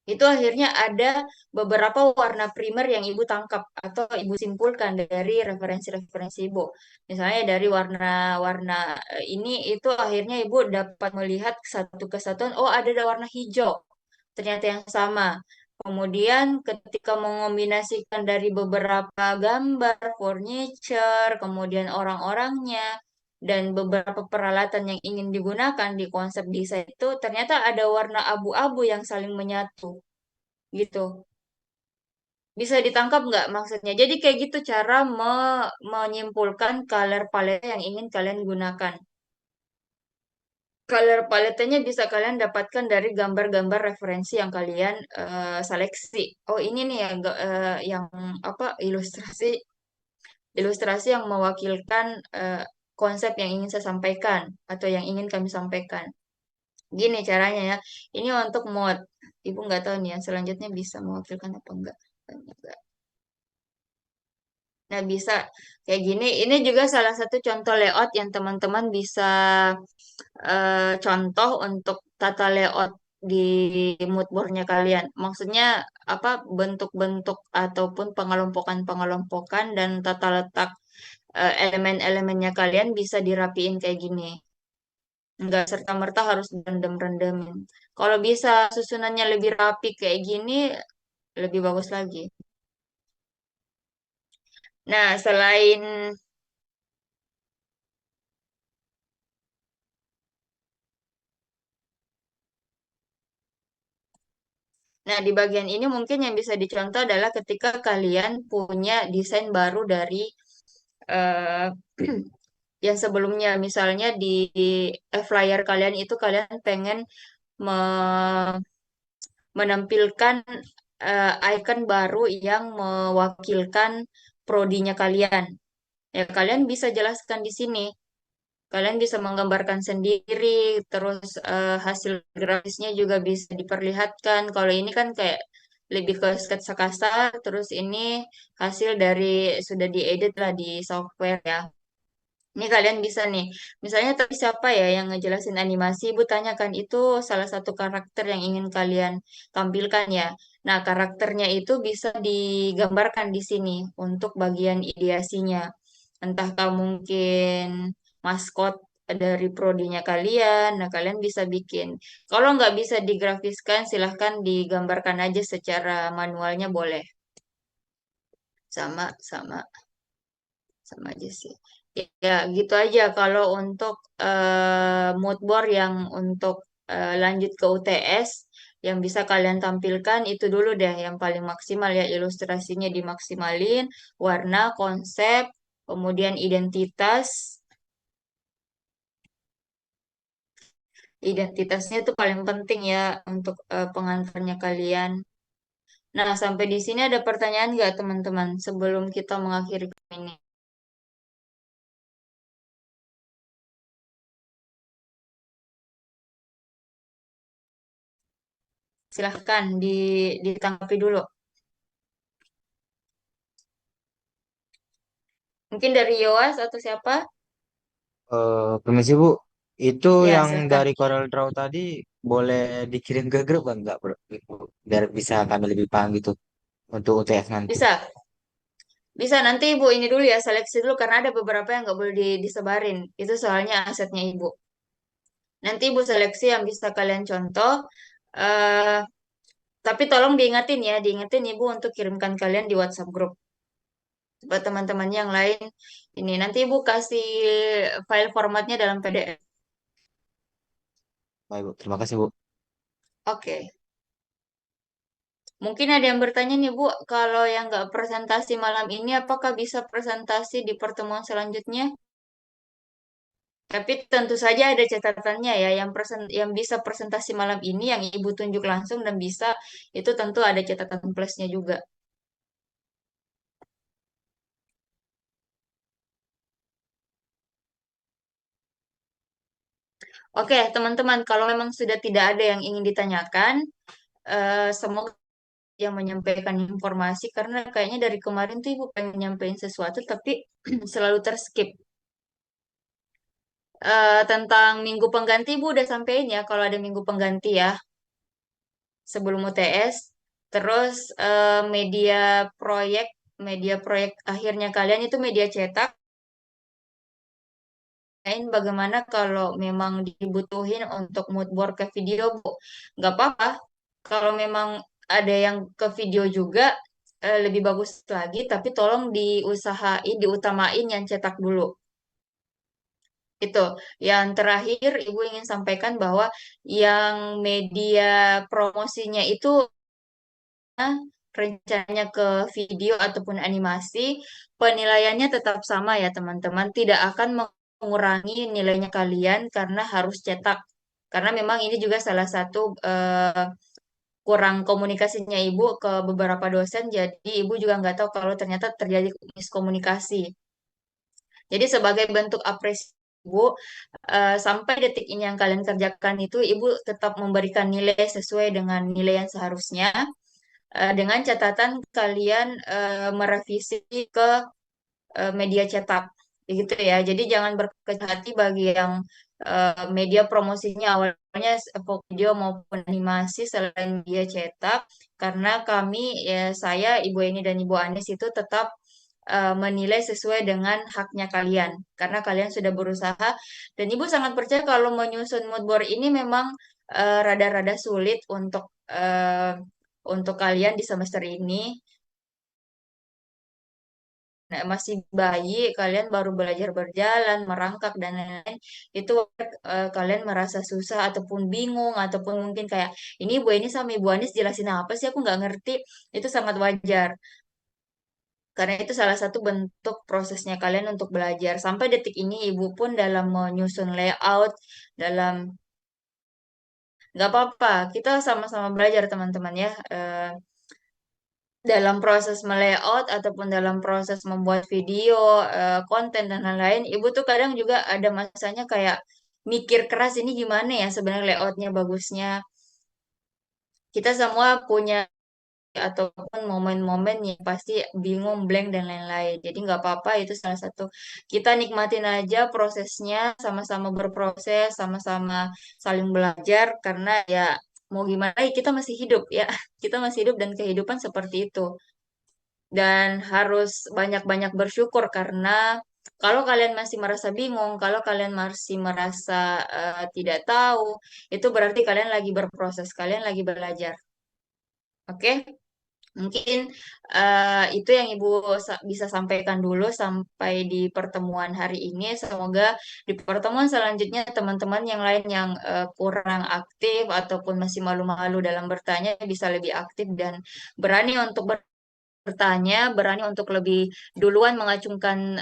itu akhirnya ada beberapa warna primer yang ibu tangkap atau ibu simpulkan dari referensi-referensi ibu. Misalnya dari warna-warna ini itu akhirnya ibu dapat melihat satu kesatuan, oh ada warna hijau, ternyata yang sama. Kemudian ketika mengombinasikan dari beberapa gambar, furniture, kemudian orang-orangnya, dan beberapa peralatan yang ingin digunakan di konsep desain itu, ternyata ada warna abu-abu yang saling menyatu gitu. Bisa ditangkap nggak maksudnya? Jadi kayak gitu cara menyimpulkan color palette yang ingin kalian gunakan. Color paletenya bisa kalian dapatkan dari gambar-gambar referensi yang kalian seleksi. Oh ini nih ya yang apa ilustrasi ilustrasi yang mewakilkan konsep yang ingin saya sampaikan atau yang ingin kami sampaikan. Gini caranya ya. Ini untuk mod. Ibu nggak tahu nih yang selanjutnya bisa mewakilkan apa enggak. Nah, bisa kayak gini. Ini juga salah satu contoh layout yang teman-teman bisa contoh untuk tata layout di mood board-nya kalian. Maksudnya apa bentuk-bentuk ataupun pengelompokan-pengelompokan dan tata letak elemen-elemennya kalian bisa dirapiin kayak gini. Enggak serta-merta harus rendem-rendemin. Kalau bisa susunannya lebih rapi kayak gini, lebih bagus lagi. Nah, Nah, di bagian ini mungkin yang bisa dicontoh adalah ketika kalian punya desain baru dari eh, yang sebelumnya. Misalnya di flyer kalian itu kalian pengen me- menampilkan icon baru yang mewakilkan prodinya kalian. Ya, kalian bisa jelaskan di sini. Kalian bisa menggambarkan sendiri, terus hasil grafisnya juga bisa diperlihatkan. Kalau ini kan kayak lebih ke sketsa kasar, terus ini hasil dari sudah diedit lah di software ya. Ini kalian bisa nih, misalnya tapi siapa ya yang ngejelasin animasi, Ibu tanyakan itu salah satu karakter yang ingin kalian tampilkan ya. Nah, karakternya itu bisa digambarkan di sini untuk bagian ideasinya. Entahkah mungkin maskot dari prodinya kalian, nah kalian bisa bikin. Kalau nggak bisa digrafiskan, silahkan digambarkan aja secara manualnya boleh. Sama, sama. Sama aja sih. Ya, gitu aja kalau untuk mood board yang untuk lanjut ke UTS yang bisa kalian tampilkan itu dulu deh yang paling maksimal ya ilustrasinya dimaksimalin, warna, konsep, kemudian identitas. Identitasnya itu paling penting ya untuk pengantarnya kalian. Nah, sampai di sini ada pertanyaan nggak teman-teman sebelum kita mengakhiri ini? Silahkan ditanggapi dulu. Mungkin dari Yoas atau siapa? Permisi Bu, itu Ya, yang silahkan. dari Corel Draw tadi boleh dikirim ke grup enggak bro? Biar bisa kami lebih paham gitu untuk UTS nanti. Bisa, bisa nanti Ibu ini dulu ya, seleksi dulu karena ada beberapa yang nggak boleh disebarin. Itu soalnya asetnya Ibu. Nanti Ibu seleksi yang bisa kalian contoh. eh tapi tolong diingatin ya, diingetin Ibu untuk kirimkan kalian di WhatsApp grup. Buat teman-teman yang lain, ini nanti Ibu kasih file formatnya dalam PDF. Baik Bu, terima kasih Bu. Oke. Mungkin ada yang bertanya nih Bu, kalau yang nggak presentasi malam ini, apakah bisa presentasi di pertemuan selanjutnya? Tapi tentu saja ada catatannya ya, yang bisa presentasi malam ini, yang Ibu tunjuk langsung dan bisa, itu tentu ada catatan plusnya juga. Oke, teman-teman, kalau memang sudah tidak ada yang ingin ditanyakan, semoga yang menyampaikan informasi, karena kayaknya dari kemarin tuh Ibu pengen nyampein sesuatu, tapi selalu terskip. Tentang minggu pengganti, Ibu udah sampein ya, kalau ada minggu pengganti ya, sebelum UTS. Terus media proyek akhirnya kalian itu media cetak. Lain bagaimana kalau memang dibutuhin untuk mood board ke video, Bu? Nggak apa-apa. Kalau memang ada yang ke video juga, lebih bagus lagi, tapi tolong diusahain, diutamain yang cetak dulu. Itu. Yang terakhir, Ibu ingin sampaikan bahwa yang media promosinya itu rencananya ke video ataupun animasi, penilaiannya tetap sama ya teman-teman. Tidak akan mengurangi nilainya kalian karena harus cetak. Karena memang ini juga salah satu kurang komunikasinya Ibu ke beberapa dosen, jadi Ibu juga nggak tahu kalau ternyata terjadi miskomunikasi. Jadi sebagai bentuk apresiasi Ibu, sampai detik ini yang kalian kerjakan itu, Ibu tetap memberikan nilai sesuai dengan nilai yang seharusnya, dengan catatan kalian merevisi ke media cetak, begitu ya. Jadi jangan berkecil hati bagi yang media promosinya awalnya video maupun animasi selain media cetak, karena kami, ya saya, Ibu Eni dan Ibu Anis itu tetap menilai sesuai dengan haknya kalian, karena kalian sudah berusaha, dan Ibu sangat percaya kalau menyusun mood board ini memang rada-rada sulit untuk kalian di semester ini. Nah, masih bayi, kalian baru belajar berjalan, merangkak dan lain-lain. Itu kalian merasa susah ataupun bingung ataupun mungkin kayak ini Bu ini sama Ibu Anis jelasin apa sih? Aku nggak ngerti. Itu sangat wajar. Karena itu salah satu bentuk prosesnya kalian untuk belajar. Sampai detik ini Ibu pun dalam menyusun layout, dalam nggak apa-apa. Kita sama-sama belajar teman-teman ya. Dalam proses melayout ataupun dalam proses membuat video, konten dan lain-lain, ibu tuh kadang juga ada masanya kayak mikir keras ini gimana ya sebenarnya layoutnya bagusnya. Kita semua punya ataupun momen-momen yang pasti bingung, blank dan lain-lain. Jadi nggak apa-apa, itu salah satu. Kita nikmatin aja prosesnya, sama-sama berproses, sama-sama saling belajar karena ya mau gimana kita masih hidup ya. Kita masih hidup dan kehidupan seperti itu. Dan harus banyak-banyak bersyukur karena kalau kalian masih merasa bingung, kalau kalian masih merasa tidak tahu, itu berarti kalian lagi berproses, kalian lagi belajar. Oke, mungkin itu yang Ibu bisa sampaikan dulu sampai di pertemuan hari ini. Semoga di pertemuan selanjutnya teman-teman yang lain yang kurang aktif ataupun masih malu-malu dalam bertanya bisa lebih aktif dan berani untuk bertanya, berani untuk lebih duluan mengacungkan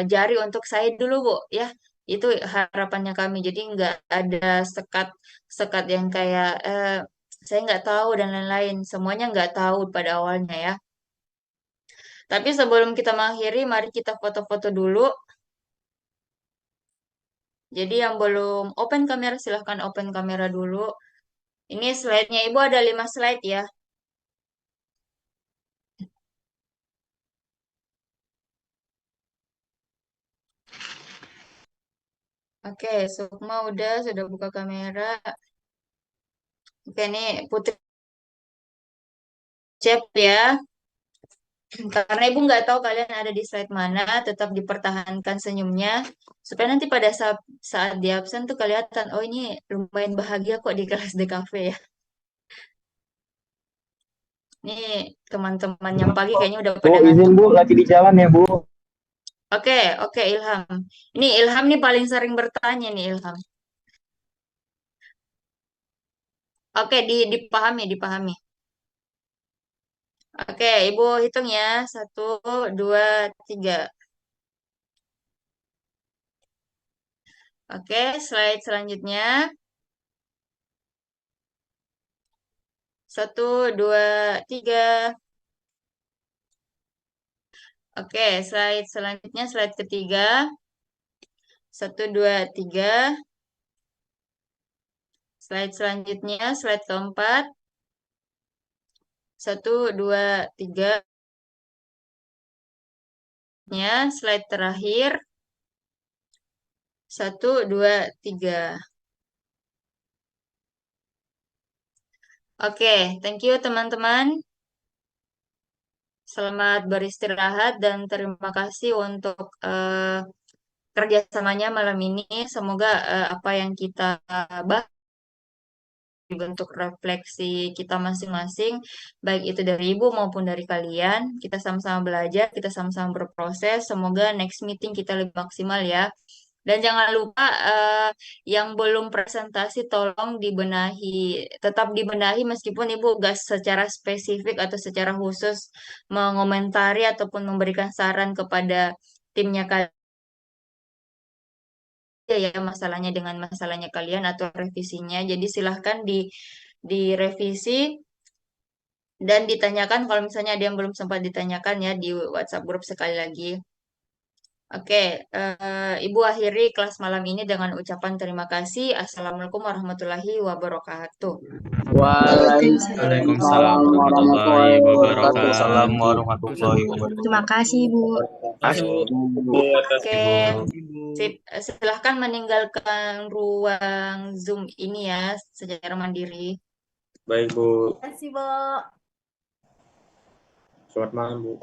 jari untuk saya dulu, Bu, ya. Itu harapannya kami. Jadi nggak ada sekat yang kayak saya nggak tahu dan lain-lain. Semuanya nggak tahu pada awalnya ya. Tapi sebelum kita mengakhiri, mari kita foto-foto dulu. Jadi yang belum open kamera, silahkan open kamera dulu. Ini slide-nya Ibu ada 5 slide ya. Oke, Sukma sudah buka kamera. Oke, nih Putri chat ya. Karena Ibu nggak tahu kalian ada di slide mana, tetap dipertahankan senyumnya. Supaya nanti pada saat di absen tuh kelihatan, oh ini lumayan bahagia kok di kelas DKV ya. Nih teman-teman yang pagi kayaknya udah Bu, pada izin ngantuk. Bu, lagi di jalan ya Bu. Oke, oke Ilham. Ini Ilham nih paling sering bertanya nih Ilham. Oke, dipahami. Oke, Ibu hitung ya. 1, 2, 3. Oke, slide selanjutnya. 1, 2, 3. Oke, slide selanjutnya, slide ketiga. 1, 2, 3. Slide selanjutnya, slide keempat. 1, 2, 3. Slide terakhir. 1, 2, 3. Oke, thank you teman-teman. Selamat beristirahat dan terima kasih untuk kerjasamanya malam ini. Semoga apa yang kita bahas bentuk refleksi kita masing-masing, baik itu dari ibu maupun dari kalian. Kita sama-sama belajar, kita sama-sama berproses. Semoga next meeting kita lebih maksimal ya. Dan jangan lupa yang belum presentasi tolong dibenahi, tetap dibenahi meskipun ibu gak secara spesifik atau secara khusus mengomentari ataupun memberikan saran kepada timnya kalian ya masalahnya dengan masalahnya kalian atau revisinya. Jadi silahkan direvisi dan ditanyakan kalau misalnya ada yang belum sempat ditanyakan ya di WhatsApp grup sekali lagi. Oke, Ibu akhiri kelas malam ini dengan ucapan terima kasih. Assalamualaikum warahmatullahi wabarakatuh. Waalaikumsalam warahmatullahi Waalaikumsalam wabarakatuh. warahmatullahi wabarakatuh. Terima kasih, Bu. Oke, sip. Silahkan meninggalkan ruang Zoom ini ya secara mandiri. Baik, Bu. Terima kasih, Bu. Selamat malam, Bu.